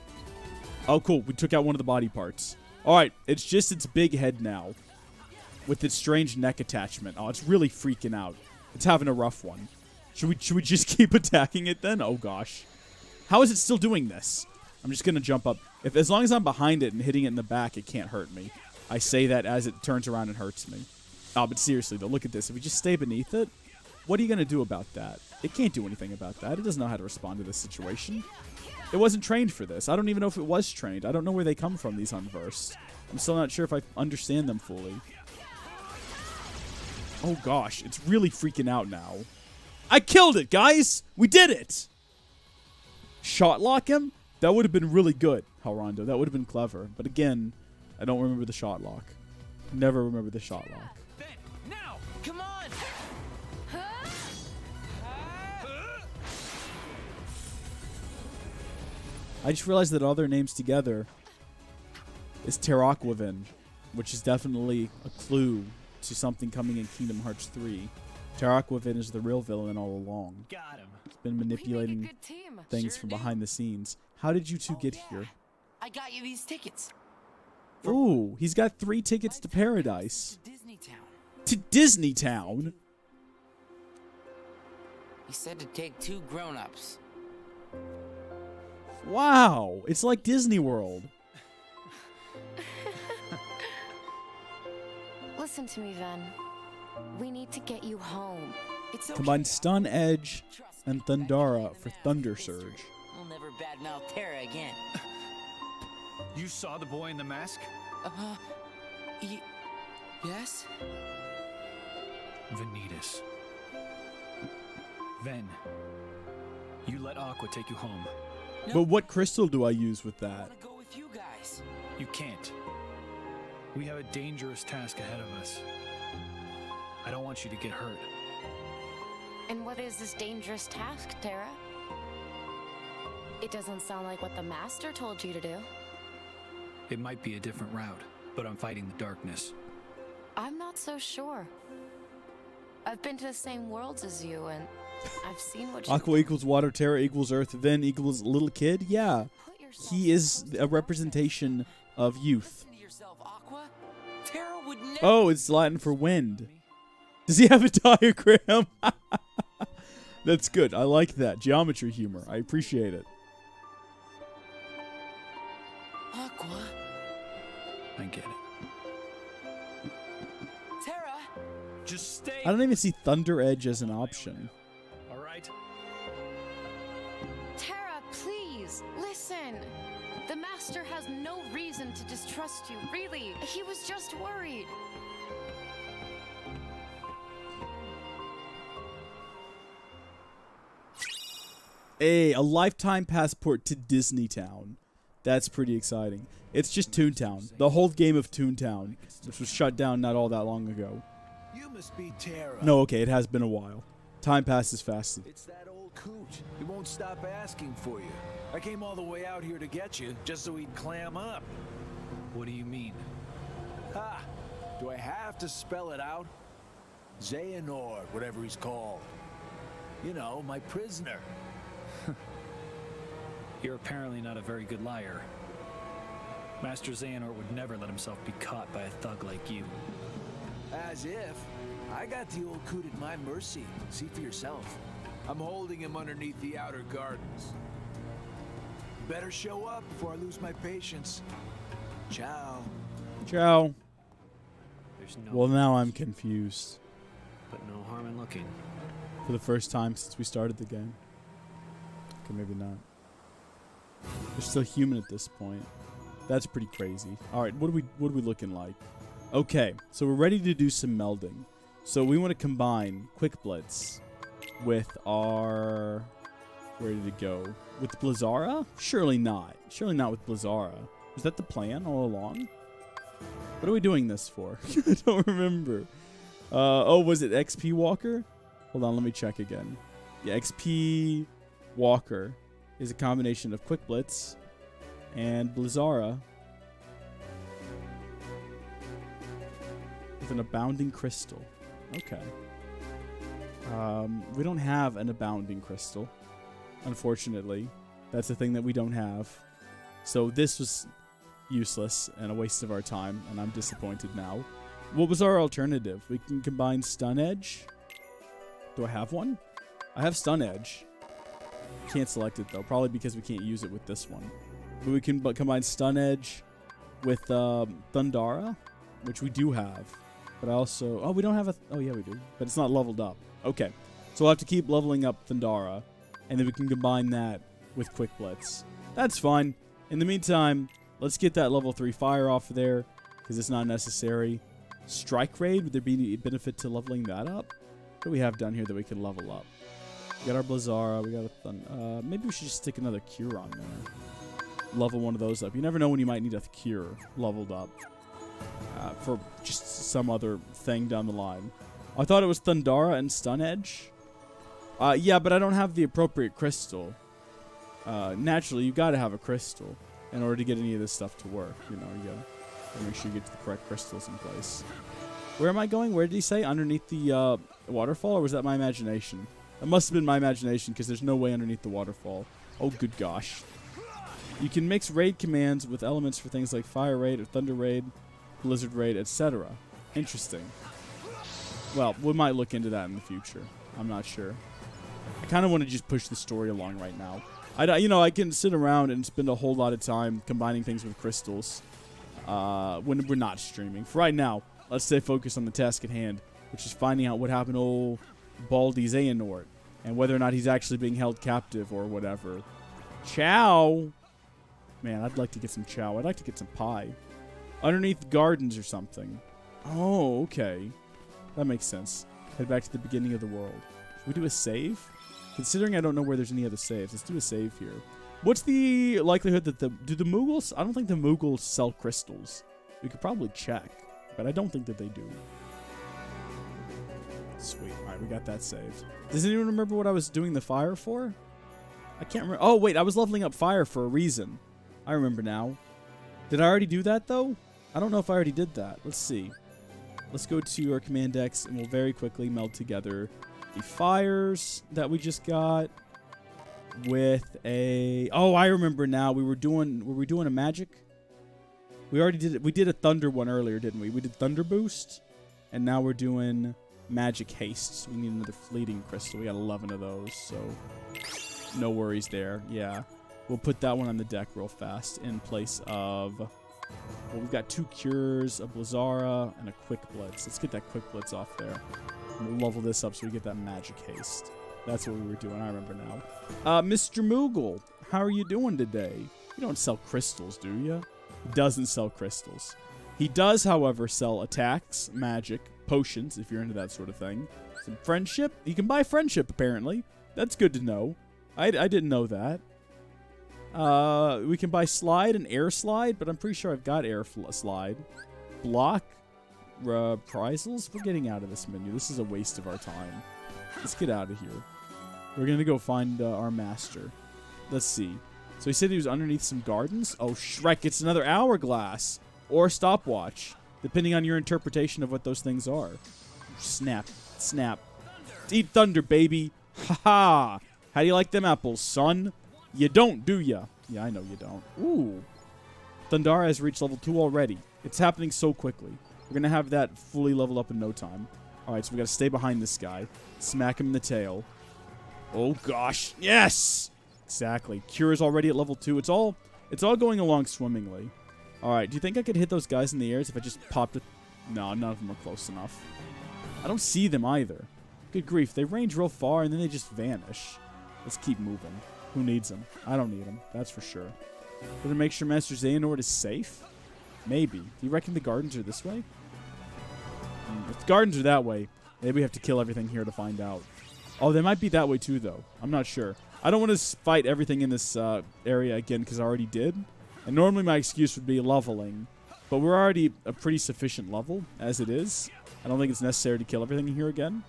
Oh, cool. We took out one of the body parts. All right. It's just its big head now. With its strange neck attachment. Oh, it's really freaking out. It's having a rough one. Should we just keep attacking it then? Oh, gosh. How is it still doing this? I'm just going to jump up. As long as I'm behind it and hitting it in the back, it can't hurt me. I say that as it turns around and hurts me. Oh, but seriously, though, look at this. If we just stay beneath it, what are you going to do about that? It can't do anything about that. It doesn't know how to respond to this situation. It wasn't trained for this. I don't even know if it was trained. I don't know where they come from, these unversed. I'm still not sure if I understand them fully. Oh, gosh. It's really freaking out now. I killed it, guys! We did it! Shot lock him? That would have been really good, Halrondo. That would have been clever. But again, I don't remember the shot lock. Never remember the shot lock. Ben, now! Come on! I just realized that all their names together is Terraquavin, which is definitely a clue to something coming in Kingdom Hearts 3. Terraquavin is the real villain all along. Got him. He's been manipulating things from behind the scenes. How did you two get here? I got you these tickets. Ooh, he's got 3 tickets to paradise. To Disney Town. To Disney Town? He said to take 2 grown-ups. Wow, it's like Disney World. Listen to me, Ven. We need to get you home. It's okay. Combine Stun Edge and Thundara for Thunder Surge. We'll never badmouth Terra again. You saw the boy in the mask? Yes? Vanitas. Ven, you let Aqua take you home. No. But what crystal do I use with I that? want to go with you guys. You can't. We have a dangerous task ahead of us. I don't want you to get hurt. And what is this dangerous task, Terra? It doesn't sound like what the Master told you to do. It might be a different route, but I'm fighting the darkness. I'm not so sure. I've been to the same worlds as you, and I've seen what you Aqua equals water, Terra equals earth, Ven equals little kid? Yeah. put yourself He is a representation of youth. Listen to yourself, Aqua. Terra would never... Oh, it's Latin for wind. Does he have a diagram? That's good. I like that. Geometry humor. I appreciate it. Aqua. I get it. Terra. Just stay. I don't even see Thunder Edge as an option. All right. Terra, please, listen. The Master has no reason to distrust you, really. He was just worried. Hey, a lifetime passport to Disney Town. That's pretty exciting. It's just Toontown. The whole game of Toontown, which was shut down not all that long ago. You must be Terra. No, okay, it has been a while. Time passes fast. It's that old coot. He won't stop asking for you. I came all the way out here to get you, just so he'd clam up. What do you mean? Ha! Do I have to spell it out? Xehanort, whatever he's called. You know, my prisoner. You're apparently not a very good liar. Master Xehanort would never let himself be caught by a thug like you. As if. I got the old coot at my mercy. See for yourself. I'm holding him underneath the outer gardens. Better show up before I lose my patience. Ciao. Ciao. There's no Well, now I'm confused. but no harm in looking. For the first time since we started the game. Okay, maybe not. They're still human at this point. That's pretty crazy. All right, what are we looking like? Okay, so we're ready to do some melding. So we want to combine Quick Blitz with our... Where did it go? With Blizzara? Surely not. Surely not with Blizzara. Was that the plan all along? What are we doing this for? I don't remember. Oh, was it XP Walker? Hold on, let me check again. Yeah, XP Walker is a combination of Quick Blitz and Blizzara with an abounding crystal. Okay. We don't have an abounding crystal, unfortunately. That's the thing that we don't have. So this was useless and a waste of our time, and I'm disappointed now. What was our alternative? We can combine Stun Edge. Do I have one? I have Stun Edge. Can't select it, though. Probably because we can't use it with this one. But we can combine Stun Edge with Thundara, which we do have. But I also... Oh, we don't have a... Oh, yeah, we do. But it's not leveled up. Okay. So we'll have to keep leveling up Thundara. And then we can combine that with Quick Blitz. That's fine. In the meantime, let's get that level 3 fire off of there, because it's not necessary. Strike Raid, would there be any benefit to leveling that up? What do we have down here that we can level up? We got our Blizzara, we got a maybe we should just stick another Cure on there. Level one of those up. You never know when you might need a Cure leveled up. For just some other thing down the line. I thought it was Thundara and Stun Edge. Yeah, but I don't have the appropriate crystal. Naturally, you gotta have a crystal in order to get any of this stuff to work. You know, you gotta make sure you get the correct crystals in place. Where am I going? Where did he say? Underneath the waterfall, or was that my imagination? That must have been my imagination, because there's no way underneath the waterfall. Oh, good gosh. You can mix raid commands with elements for things like Fire Raid or Thunder Raid, Blizzard Raid, etc. Interesting. Well, we might look into that in the future. I'm not sure. I kind of want to just push the story along right now. I can sit around and spend a whole lot of time combining things with crystals when we're not streaming. For right now, let's stay focused on the task at hand, which is finding out what happened to old Baldy Xehanort and whether or not he's actually being held captive or whatever. Chow! Man, I'd like to get some chow. I'd like to get some pie. Underneath gardens or something. Oh, okay. That makes sense. Head back to the beginning of the world. Should we do a save? Considering I don't know where there's any other saves, let's do a save here. What's the likelihood that do the Mughals? I don't think the Mughals sell crystals. We could probably check, but I don't think that they do. Sweet. All right, we got that saved. Does anyone remember what I was doing the fire for? I can't remember. Oh, wait, I was leveling up fire for a reason. I remember now. Did I already do that, though? I don't know if I already did that. Let's see. Let's go to our command decks, and we'll very quickly meld together the fires that we just got with a... Oh, I remember now. Were we doing a magic? We already did it. We did a thunder one earlier, didn't we? We did thunder boost, and now we're doing magic haste. So we need another fleeting crystal. We got 11 of those, so no worries there. Yeah. We'll put that one on the deck real fast in place of... Well, we've got 2 cures, a Blizzara, and a Quick Blitz. Let's get that Quick Blitz off there. And we'll level this up so we get that magic haste. That's what we were doing. I remember now. Mr. Moogle, how are you doing today? You don't sell crystals, do you? He doesn't sell crystals. He does, however, sell attacks, magic, potions, if you're into that sort of thing. Some friendship. You can buy friendship, apparently. That's good to know. I didn't know that. We can buy slide and air slide, but I'm pretty sure I've got air slide. Block, reprisals. We're getting out of this menu. This is a waste of our time. Let's get out of here. We're going to go find our master. Let's see. So he said he was underneath some gardens. Oh, Shrek, it's another hourglass or stopwatch, depending on your interpretation of what those things are. Snap. Snap. Eat thunder, baby. Ha-ha. How do you like them apples, son? You don't, do ya? Yeah, I know you don't. Ooh. Thundara has reached level 2 already. It's happening so quickly. We're going to have that fully leveled up in no time. Alright, so we got to stay behind this guy. Smack him in the tail. Oh, gosh. Yes! Exactly. Cure is already at level 2. It's all going along swimmingly. Alright, do you think I could hit those guys in the ears if I just popped it? No, none of them are close enough. I don't see them either. Good grief. They range real far and then they just vanish. Let's keep moving. Who needs them? I don't need them. That's for sure. Gonna make sure Master Xehanort is safe? Maybe. Do you reckon the gardens are this way? If the gardens are that way, maybe we have to kill everything here to find out. Oh, they might be that way too, though. I'm not sure. I don't want to fight everything in this area again because I already did. And normally my excuse would be leveling. But we're already a pretty sufficient level as it is. I don't think it's necessary to kill everything here again.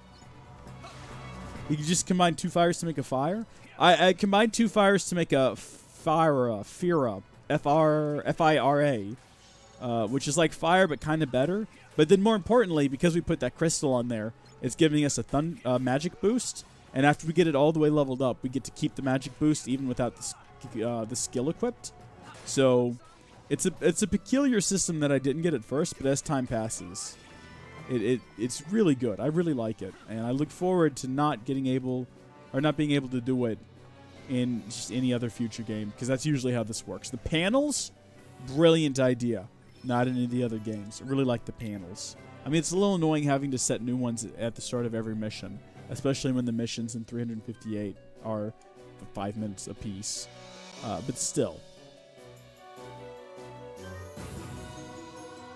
You can just combine 2 fires to make a fire. I combined 2 fires to make a Fira, F-I-R-A, which is like fire but kind of better. But then more importantly, because we put that crystal on there, it's giving us a magic boost. And after we get it all the way leveled up, we get to keep the magic boost even without the skill equipped. So it's a peculiar system that I didn't get at first, but as time passes, it's really good. I really like it, and I look forward to not being able to do it in just any other future game, because that's usually how this works. The panels, brilliant idea. Not in any of the other games. I really like the panels. I mean, it's a little annoying having to set new ones at the start of every mission, especially when the missions in 358 are 5 minutes apiece. But still.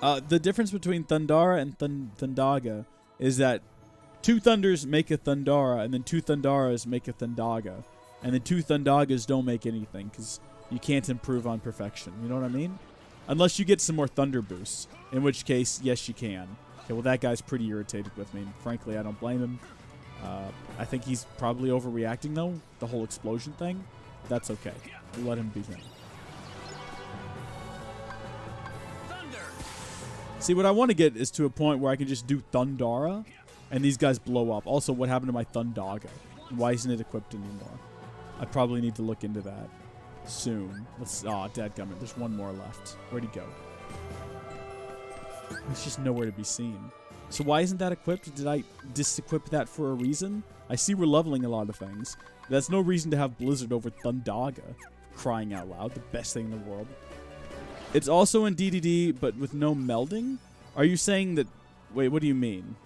The difference between Thundara and Thundaga is that 2 Thunders make a Thundara, and then 2 Thundaras make a Thundaga. And the 2 Thundagas don't make anything, because you can't improve on perfection. You know what I mean? Unless you get some more Thunder boosts, in which case, yes, you can. Okay, well, that guy's pretty irritated with me. Frankly, I don't blame him. I think he's probably overreacting, though, the whole explosion thing. That's okay. We'll let him be him. See, what I want to get is to a point where I can just do Thundara, and these guys blow up. Also, what happened to my Thundaga? Why isn't it equipped anymore? I probably need to look into that soon. Let's. Aw, dadgummit. There's one more left. Where'd he go? He's just nowhere to be seen. So why isn't that equipped? Did I disequip that for a reason? I see we're leveling a lot of things. That's no reason to have Blizzard over Thundaga. Crying out loud. The best thing in the world. It's also in DDD, but with no melding? Are you saying that... Wait, what do you mean?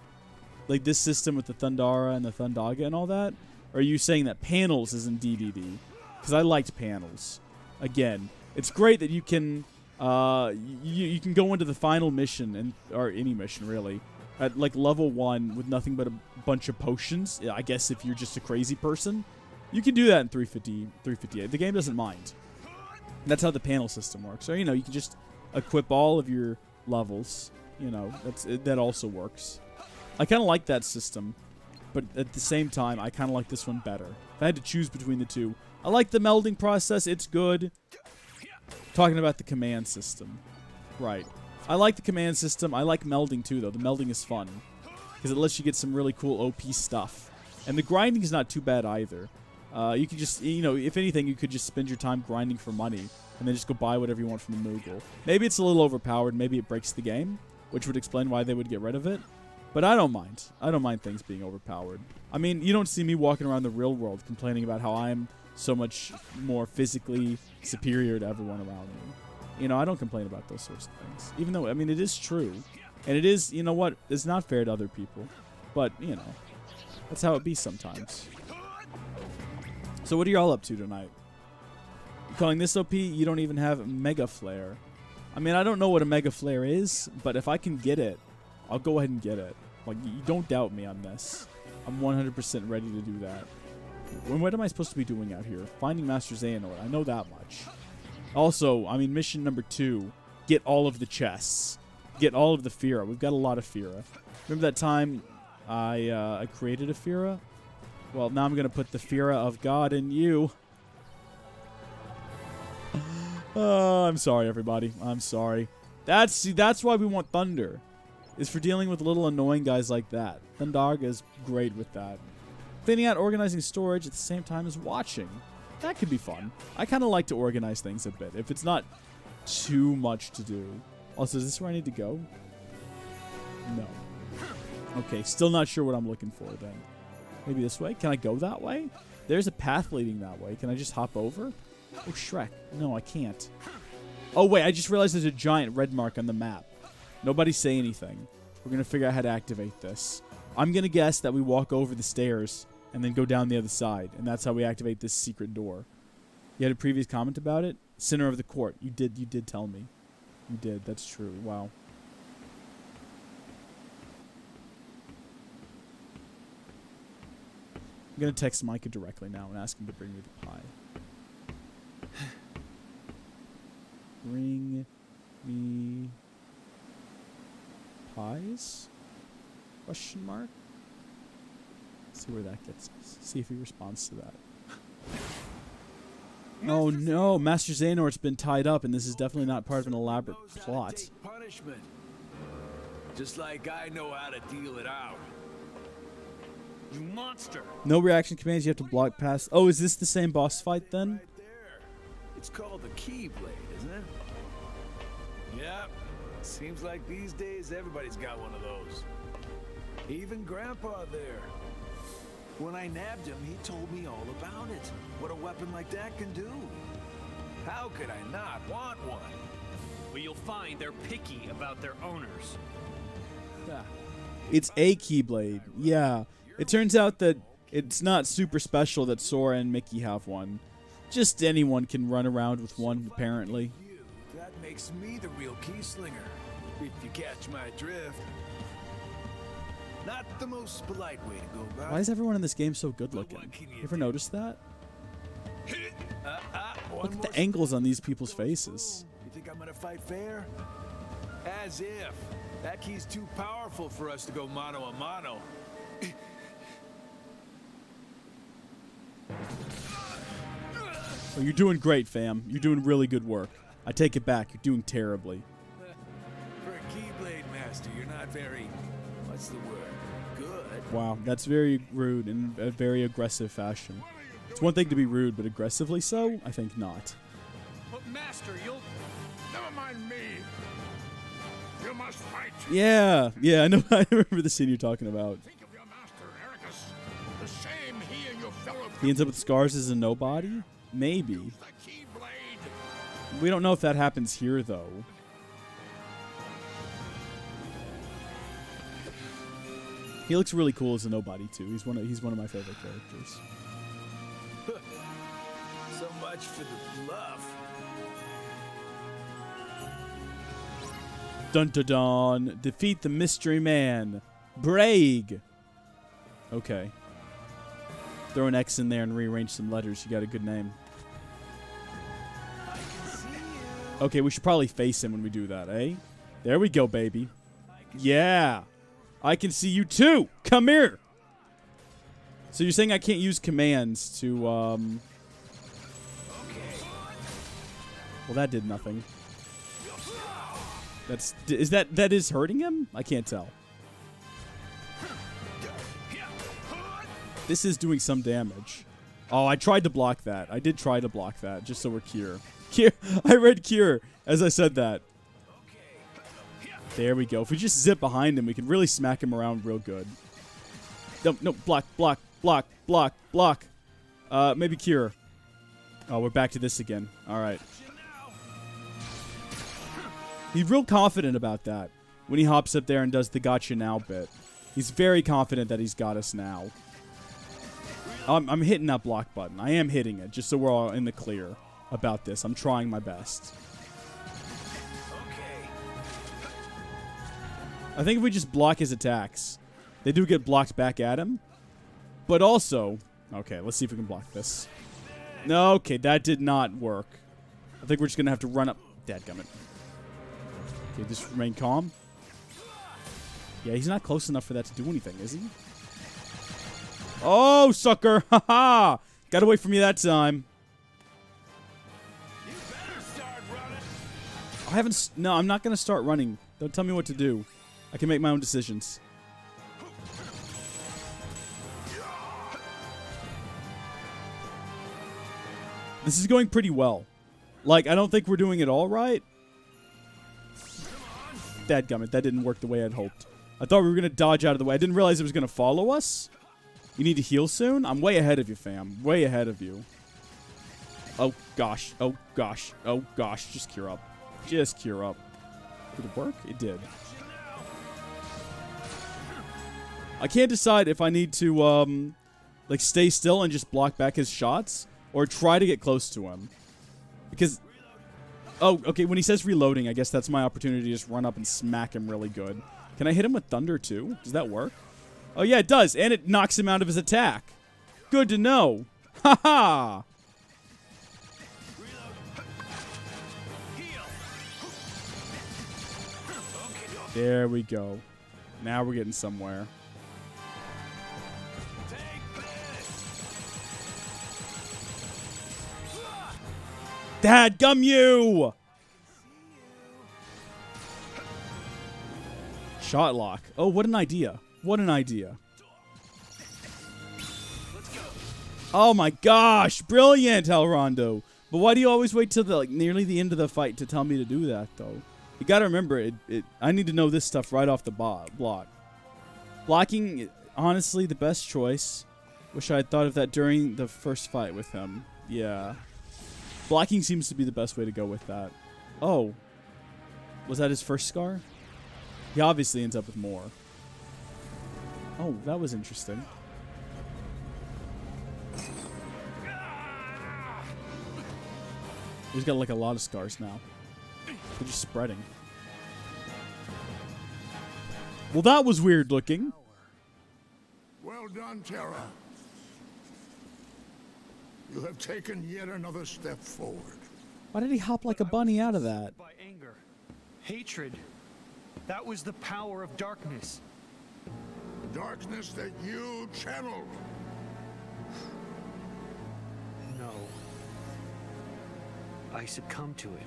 Like this system with the Thundara and the Thundaga and all that? Or are you saying that panels is in DDD? Because I liked panels. Again, it's great that you can... you can go into the final mission, or any mission, really, at like level 1 with nothing but a bunch of potions. I guess if you're just a crazy person. You can do that in 358. The game doesn't mind. That's how the panel system works. Or, you know, you can just equip all of your levels. You know, that also works. I kind of like that system, but at the same time, I kind of like this one better. If I had to choose between the two, I like the melding process. It's good. Talking about the command system. Right. I like the command system. I like melding too, though. The melding is fun because it lets you get some really cool OP stuff. And the grinding is not too bad either. You can just, you know, if anything, you could just spend your time grinding for money and then just go buy whatever you want from the Moogle. Maybe it's a little overpowered. Maybe it breaks the game, which would explain why they would get rid of it. But I don't mind. I don't mind things being overpowered. I mean, you don't see me walking around the real world complaining about how I'm so much more physically superior to everyone around me. You know, I don't complain about those sorts of things. Even though, I mean, it is true. And it is, you know what, it's not fair to other people. But, you know, that's how it be sometimes. So what are y'all up to tonight? You calling this OP? You don't even have Mega Flare. I mean, I don't know what a Mega Flare is, but if I can get it, I'll go ahead and get it. Like, you don't doubt me on this. I'm 100% ready to do that. What am I supposed to be doing out here? Finding Master Xehanort. I know that much. Also, I mean, mission number 2. Get all of the chests. Get all of the Fira. We've got a lot of Fira. Remember that time I created a Fira? Well, now I'm going to put the Fira of God in you. I'm sorry, everybody. I'm sorry. That's why we want Thunder. Is for dealing with little annoying guys like that. Thundaga is great with that. Cleaning out, organizing storage at the same time as watching. That could be fun. I kind of like to organize things a bit. If it's not too much to do. Also, is this where I need to go? No. Okay, still not sure what I'm looking for then. Maybe this way? Can I go that way? There's a path leading that way. Can I just hop over? Oh, Shrek. No, I can't. Oh, wait. I just realized there's a giant red mark on the map. Nobody say anything. We're going to figure out how to activate this. I'm going to guess that we walk over the stairs and then go down the other side. And that's how we activate this secret door. You had a previous comment about it? Center of the court. You did tell me. You did. That's true. Wow. I'm going to text Micah directly now and ask him to bring me the pie. Bring me pies? Question mark? See where that gets us. See if he responds to that. Oh no, Master Xehanort's been tied up, and this is definitely not part of an elaborate plot. Punishment. Just like I know how to deal it out. You monster! No reaction commands, you have to block past. Oh, is this the same boss fight then? Right there. It's called the Keyblade, isn't it? Yep. Seems like these days everybody's got one of those. Even Grandpa there. When I nabbed him, he told me all about it. What a weapon like that can do. How could I not want one? Well, you'll find they're picky about their owners. It's a Keyblade. Yeah. It turns out that it's not super special that Sora and Mickey have one. Just anyone can run around with one, apparently. That makes me the real key slinger, if you catch my drift. Not the most polite way to go about it. Why is everyone in this game so good looking? You ever noticed that? Look at the angles on these people's faces. You think I'm gonna fight fair? As if. That key's too powerful for us to go mano a mano. Oh, you're doing great, fam. You're doing really good work. I take it back. You're doing terribly. For a Keyblade master, you're not very... What's the word? Good. Wow, that's very rude in a very aggressive fashion. It's one thing to be rude, but aggressively so? I think not. But Master, you'll... Never mind me. You must fight. Yeah, I know. I remember the scene you're talking about. Think of your master, Ericus. The same he and your fellow... He ends up with scars as a nobody? Maybe. Use the Keyblade. We don't know if that happens here, though. He looks really cool as a nobody, too. He's one of my favorite characters. So much for the bluff. Dun dun dun. Defeat the mystery man. Braig. Okay. Throw an X in there and rearrange some letters. You got a good name. I can see you. Okay, we should probably face him when we do that, eh? There we go, baby. Yeah. I can see you too. Come here. So you're saying I can't use commands to, Well, that did nothing. That is hurting him? I can't tell. This is doing some damage. Oh, I tried to block that. I did try to block that, just so we're cure. Cure. I read cure as I said that. There we go. If we just zip behind him, we can really smack him around real good. No, block. Maybe cure. Oh, we're back to this again. All right. He's real confident about that when he hops up there and does the gotcha now bit. He's very confident that he's got us now. I'm hitting that block button. I am hitting it, just so we're all in the clear about this. I'm trying my best. I think if we just block his attacks, they do get blocked back at him. But also... Okay, let's see if we can block this. No, okay, that did not work. I think we're just going to have to run up... Dadgummit. Okay, just remain calm. Yeah, he's not close enough for that to do anything, is he? Oh, sucker! Haha! Got away from you that time. You better start running. I haven't... No, I'm not going to start running. Don't tell me what to do. I can make my own decisions. This is going pretty well. Like, I don't think we're doing it all right. Dadgummit, that didn't work the way I'd hoped. I thought we were going to dodge out of the way. I didn't realize it was going to follow us. You need to heal soon? I'm way ahead of you, fam. Way ahead of you. Oh, gosh. Oh, gosh. Oh, gosh. Just cure up. Just cure up. Did it work? It did. I can't decide if I need to, like, stay still and just block back his shots or try to get close to him. Because... Oh, okay, when he says reloading, I guess that's my opportunity to just run up and smack him really good. Can I hit him with thunder, too? Does that work? Oh, yeah, it does. And it knocks him out of his attack. Good to know. Ha-ha! There we go. Now we're getting somewhere. Dadgum you! Shot lock. Oh, what an idea. What an idea. Oh my gosh. Brilliant, Elrondo. But why do you always wait till nearly the end of the fight to tell me to do that, though? You gotta remember, I need to know this stuff right off the block. Blocking, honestly, the best choice. Wish I had thought of that during the first fight with him. Yeah. Blocking seems to be the best way to go with that. Oh. Was that his first scar? He obviously ends up with more. Oh, that was interesting. He's got like a lot of scars now. They're just spreading. Well, that was weird looking. Well done, Terra. You have taken yet another step forward. Why did he hop like a bunny out of that? By anger, hatred. That was the power of darkness. Darkness that you channeled. No. I succumbed to it.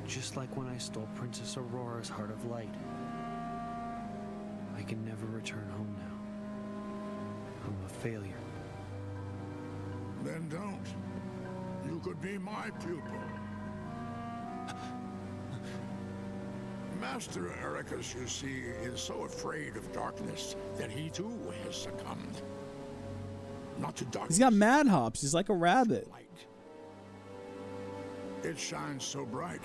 Just like when I stole Princess Aurora's Heart of Light. I can never return home now. I'm a failure. Then don't. You could be my pupil. Master Ericus, you see, is so afraid of darkness that he too has succumbed. Not to darkness. He's got mad hops. He's like a rabbit. Light. It shines so bright,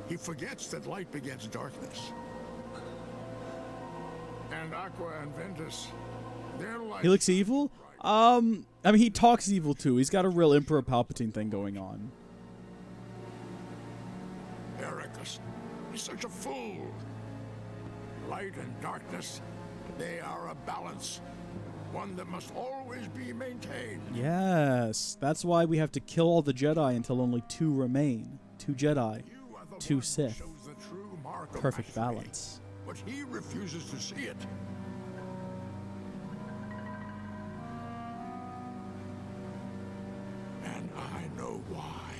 he forgets that light begets darkness. And Aqua and Ventus, their light. He looks evil? I mean, he talks evil too. He's got a real Emperor Palpatine thing going on. Ericus, he's such a fool. Light and darkness, they are a balance. One that must always be maintained. Yes, that's why we have to kill all the Jedi until only 2 remain. 2 Jedi, 2 Sith. Perfect balance. But he refuses to see it. And I know why.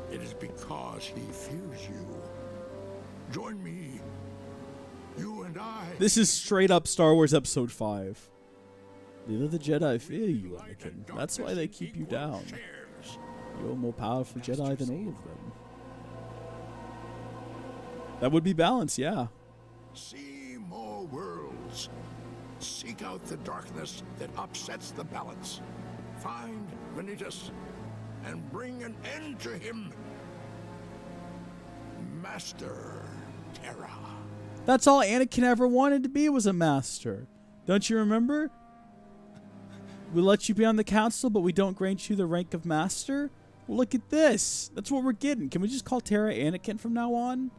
It is because he fears you. Join me. You and I. This is straight up Star Wars Episode 5. Neither the Jedi fear you, Anakin. That's why they keep you down. You're a more powerful Jedi than all of them. That would be balance, yeah. See more worlds. Seek out the darkness that upsets the balance. Find Vanitas and bring an end to him. Master Terra. That's all Anakin ever wanted to be, was a master. Don't you remember? We let you be on the council, but we don't grant you the rank of master? Well, look at this. That's what we're getting. Can we just call Terra Anakin from now on?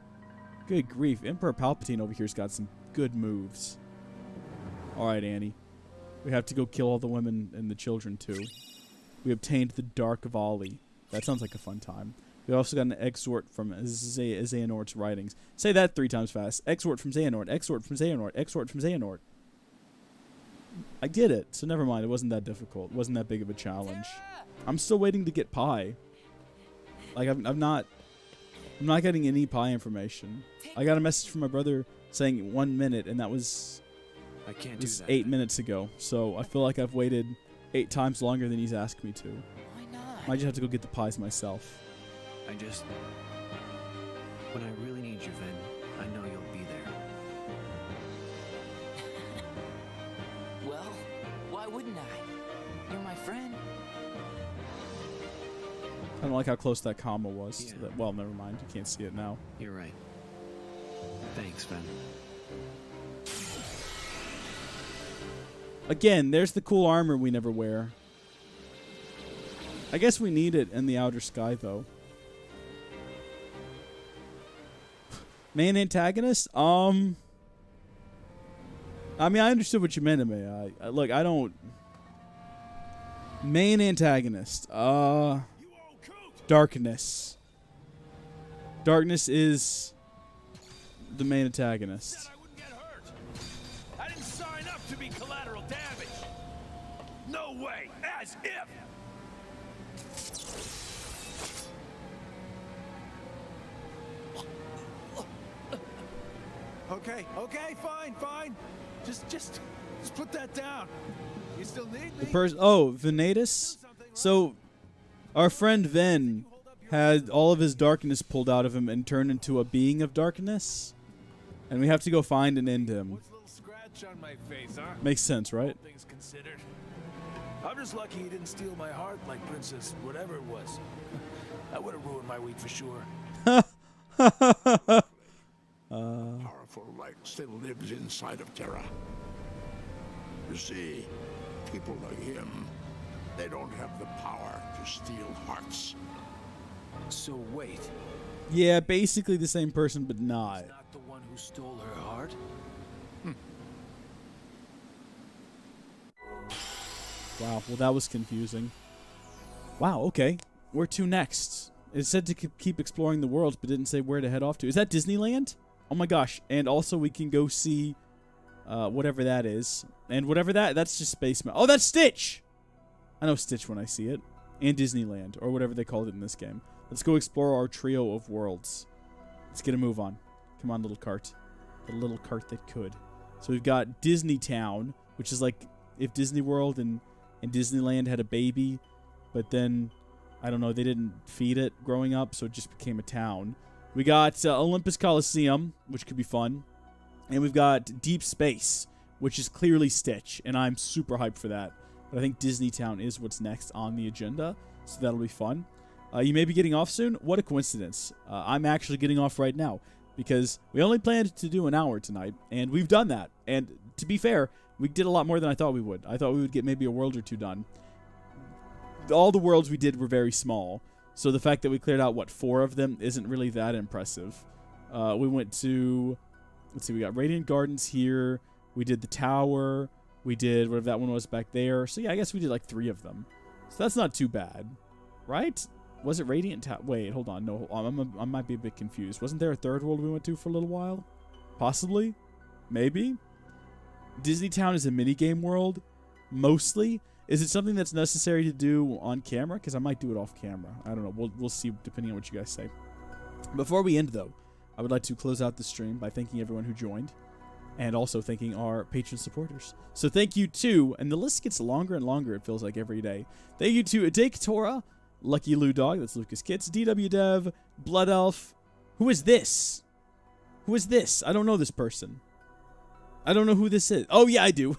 Good grief. Emperor Palpatine over here's got some good moves. Alright, Annie. We have to go kill all the women and the children, too. We obtained the Dark of Ollie. That sounds like a fun time. We also got an exhort from Xehanort's writings. Say that 3 times fast. Exhort from Xehanort. Exhort from Xehanort. Exhort from Xehanort. I did it, so never mind. It wasn't that difficult. It wasn't that big of a challenge. I'm still waiting to get pie. Like, I'm not getting any pie information. I got a message from my brother saying 1 minute, and that was I can't do that. 8 minutes ago. So I feel like I've waited 8 times longer than he's asked me to. Why not? Might just have to go get the pies myself. When I really need you, Vin, I know you'll be there. Well, why wouldn't I? You're my friend. I don't like how close that comma was. Yeah. Well, never mind. You can't see it now. You're right. Thanks, Vin. Again, there's the cool armor we never wear. I guess we need it in the outer sky, though. Main antagonist? I mean, I understood what you meant to me. Look, I don't... Main antagonist. Darkness. Darkness is the main antagonist. I wouldn't get hurt. I didn't sign up to be collateral damage. No way. As if. Okay, fine. Just put that down. You still need me? Venatus? So, our friend Ven had all of his darkness pulled out of him and turned into a being of darkness. And we have to go find and end him. What's a little scratch on my face, huh? Makes sense, right? All things considered. I'm just lucky he didn't steal my heart like Princess whatever it was. That would have ruined my week for sure. Powerful light still lives inside of Terra. You see, people like him, they don't have the power to steal hearts. So wait, Yeah, basically the same person, but not. not the one who stole her heart? Wow, well that was confusing. Wow, okay. Where to next? It said to keep exploring the world, but didn't say where to head off to. Is that Disneyland? Oh my gosh. And also we can go see whatever that is. And whatever that's just Space Mountain. Oh, that's Stitch! I know Stitch when I see it. And Disneyland, or whatever they called it in this game. Let's go explore our trio of worlds. Let's get a move on. Come on, little cart. The little cart that could. So we've got Disney Town, which is like if Disney World and Disneyland had a baby, but then, I don't know, they didn't feed it growing up, so it just became a town. We got Olympus Coliseum, which could be fun. And we've got Deep Space, which is clearly Stitch, and I'm super hyped for that. But I think Disney Town is what's next on the agenda, so that'll be fun. You may be getting off soon. What a coincidence. I'm actually getting off right now, because we only planned to do an hour tonight, and we've done that. And to be fair, we did a lot more than I thought we would. I thought we would get maybe a world or two done. All the worlds we did were very small, so the fact that we cleared out, 4 of them isn't really that impressive. We went to, let's see, we got Radiant Gardens here. We did the tower. We did whatever that one was back there. So yeah, I guess we did like 3 of them. So that's not too bad, right? Was it Radiant Tower? Wait, hold on. No, I might be a bit confused. Wasn't there a 3rd world we went to for a little while? Possibly? Maybe? Disney Town is a minigame world, mostly. Is it something that's necessary to do on camera? Because I might do it off camera. I don't know. We'll see depending on what you guys say. Before we end, though, I would like to close out the stream by thanking everyone who joined, and also thanking our patron supporters. So thank you to, and the list gets longer and longer, it feels like every day. Thank you to Adake Tora, Lucky Lou Dog, that's Lucas Kits, DW Dev, Blood Elf. Who is this? Who is this? I don't know this person. I don't know who this is. Oh, yeah, I do.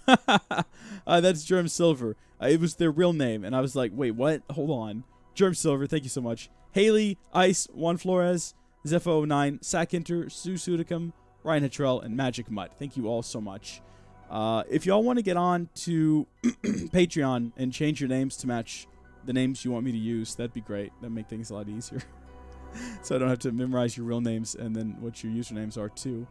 That's Germ Silver. It was their real name, and I was like, wait, what? Hold on. Germ Silver, thank you so much. Haley, Ice, Juan Flores, Zepho09, Sakinter, Sue Sudicum, Ryan Hittrell, and Magic Mutt. Thank you all so much. If y'all want to get on to Patreon and change your names to match the names you want me to use, that'd be great. That'd make things a lot easier. So I don't have to memorize your real names and then what your usernames are too,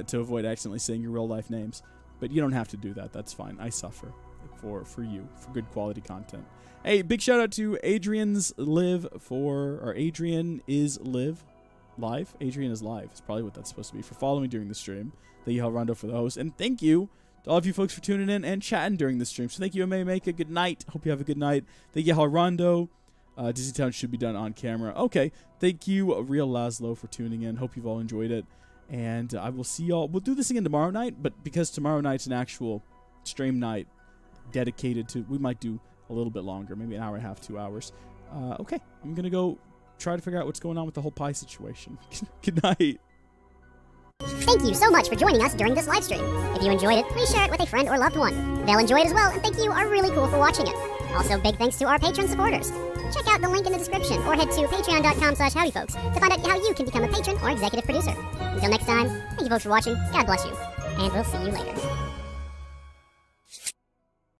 to avoid accidentally saying your real life names. But you don't have to do that. That's fine. I suffer for you, for good quality content. Hey, big shout out to Adrian's Live or Adrian is Live. Live? Adrian is Live. It's probably what that's supposed to be, for following me during the stream. Thank you, Rondo, for the host. And thank you to all of you folks for tuning in and chatting during the stream. So thank you, Make a good night. Hope you have a good night. Thank you, Rondo. Disney Town should be done on camera. Okay. Thank you, Real Laszlo, for tuning in. Hope you've all enjoyed it. And I will see y'all. We'll do this again tomorrow night, but because tomorrow night's an actual stream night dedicated to, we might do a little bit longer, maybe an hour and a half, 2 hours. Okay, I'm going to go try to figure out what's going on with the whole pie situation. Good night. Thank you so much for joining us during this live stream. If you enjoyed it, please share it with a friend or loved one. They'll enjoy it as well, and thank you are really cool for watching it. Also, big thanks to our Patreon supporters. Check out the link in the description or head to patreon.com/howdyfolks to find out how you can become a patron or executive producer. Until next time, thank you folks for watching, God bless you, and we'll see you later.